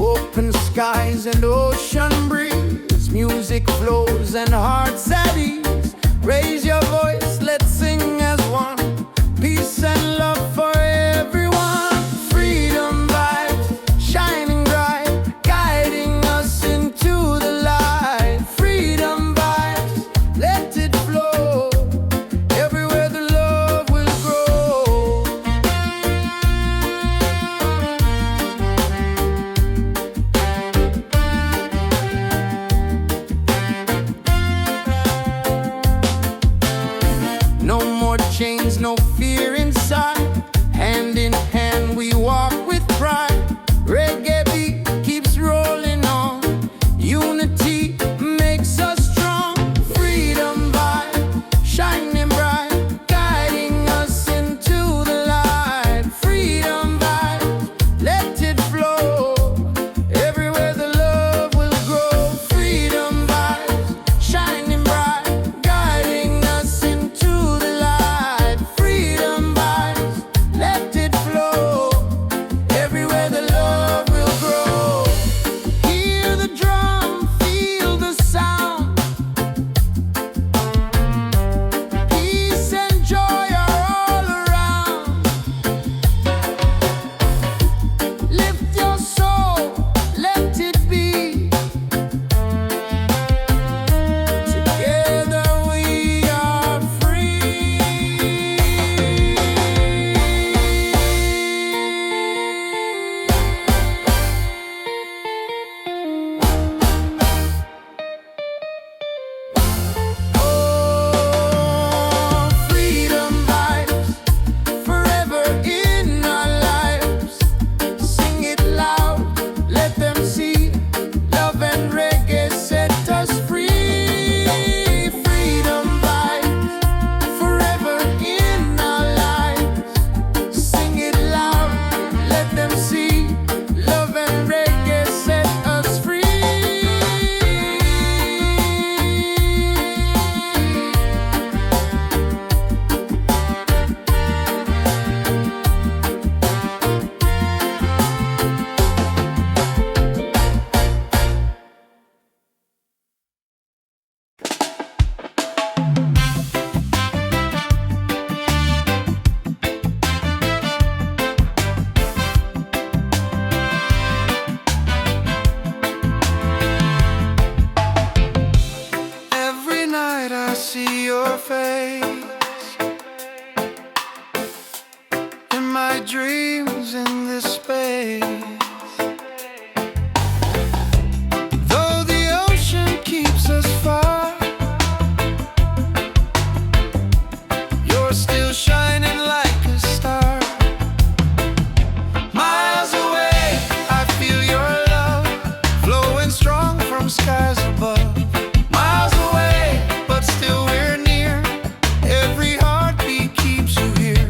Open skies and ocean breeze. Music flows and hearts at ease. Raise your voice, let's sing as one. Peace and love for everyone. Freedom vibes, shining bright, guiding us into the light. Freedom vibes, let it flow. Everywhere the love will grow. No more chains, no fear inside. Hand in hand we walk with pride. Reggae beat keeps rolling on. Unity makes us strong. Freedom vibe, shining bright, guiding us into the my dreams in this space. Though the ocean keeps us far, you're still shining like a star. Miles away, I feel your love flowing strong from skies above. Miles away, but still we're near. Every heartbeat keeps you here.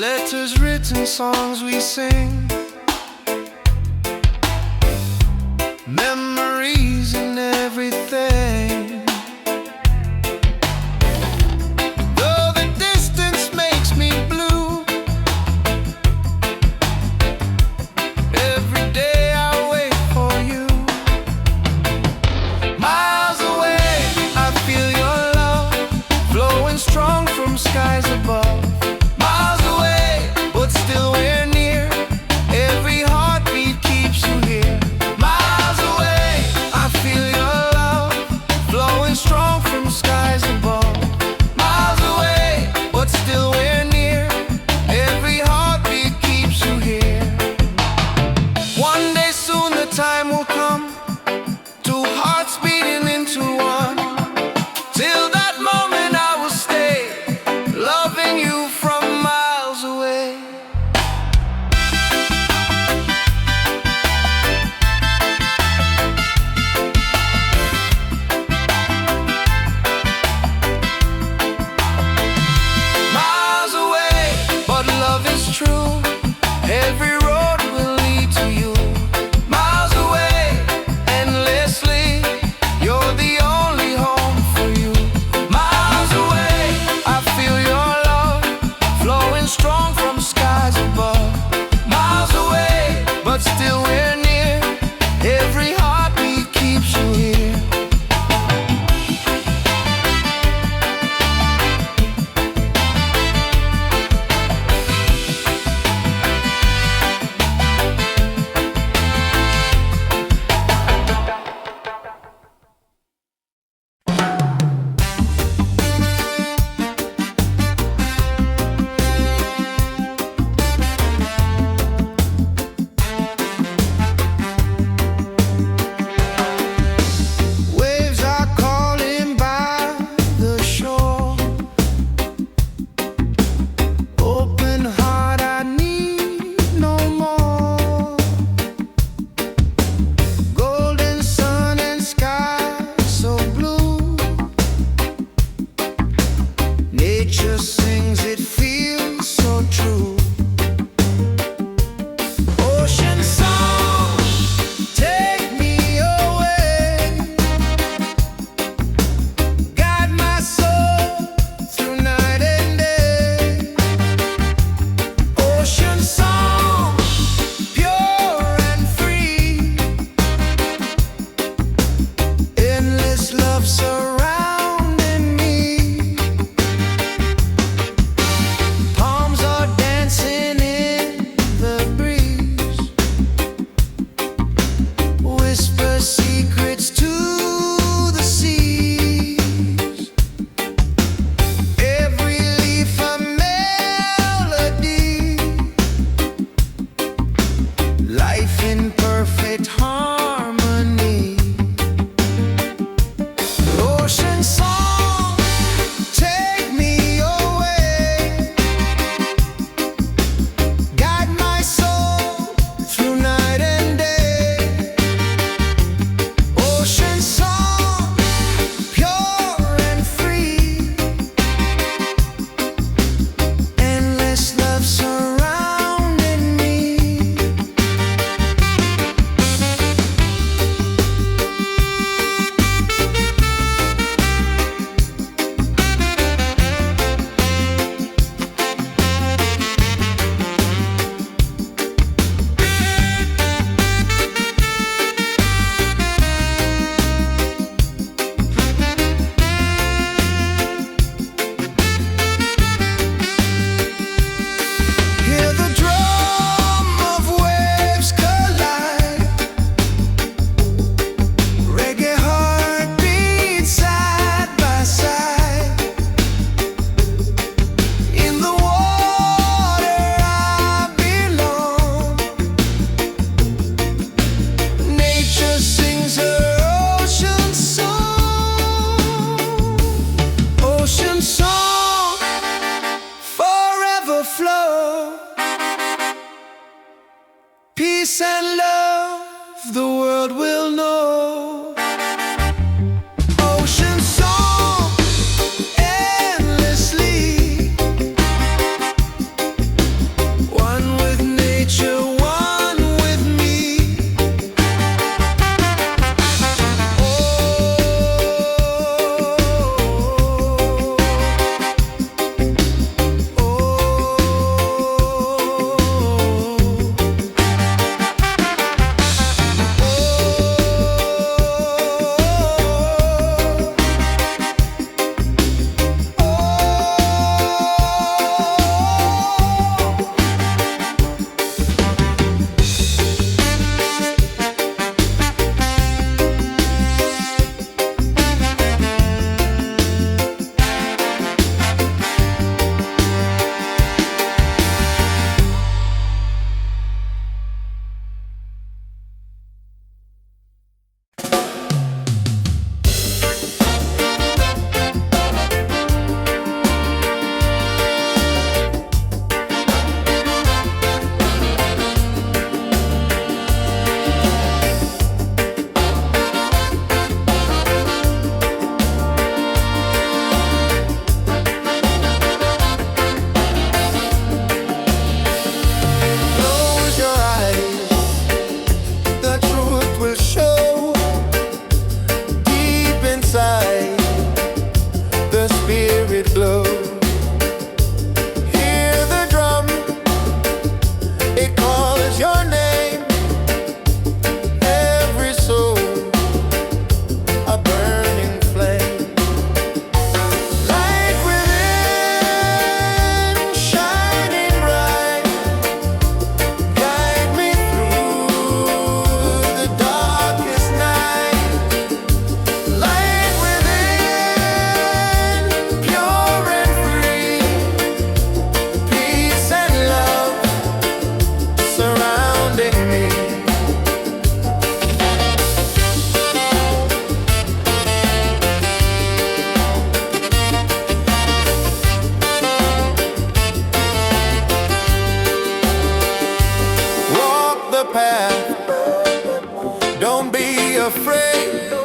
Letters written, songs we sing, memories and everything. Though the distance makes me blue, every day I wait for you. Miles away, I feel your love flowing strong from skies above. Miles away, but still we're near. peace and love the world will know. Ocean song endlessly, one with nature, one with me. Path. Don't be afraid.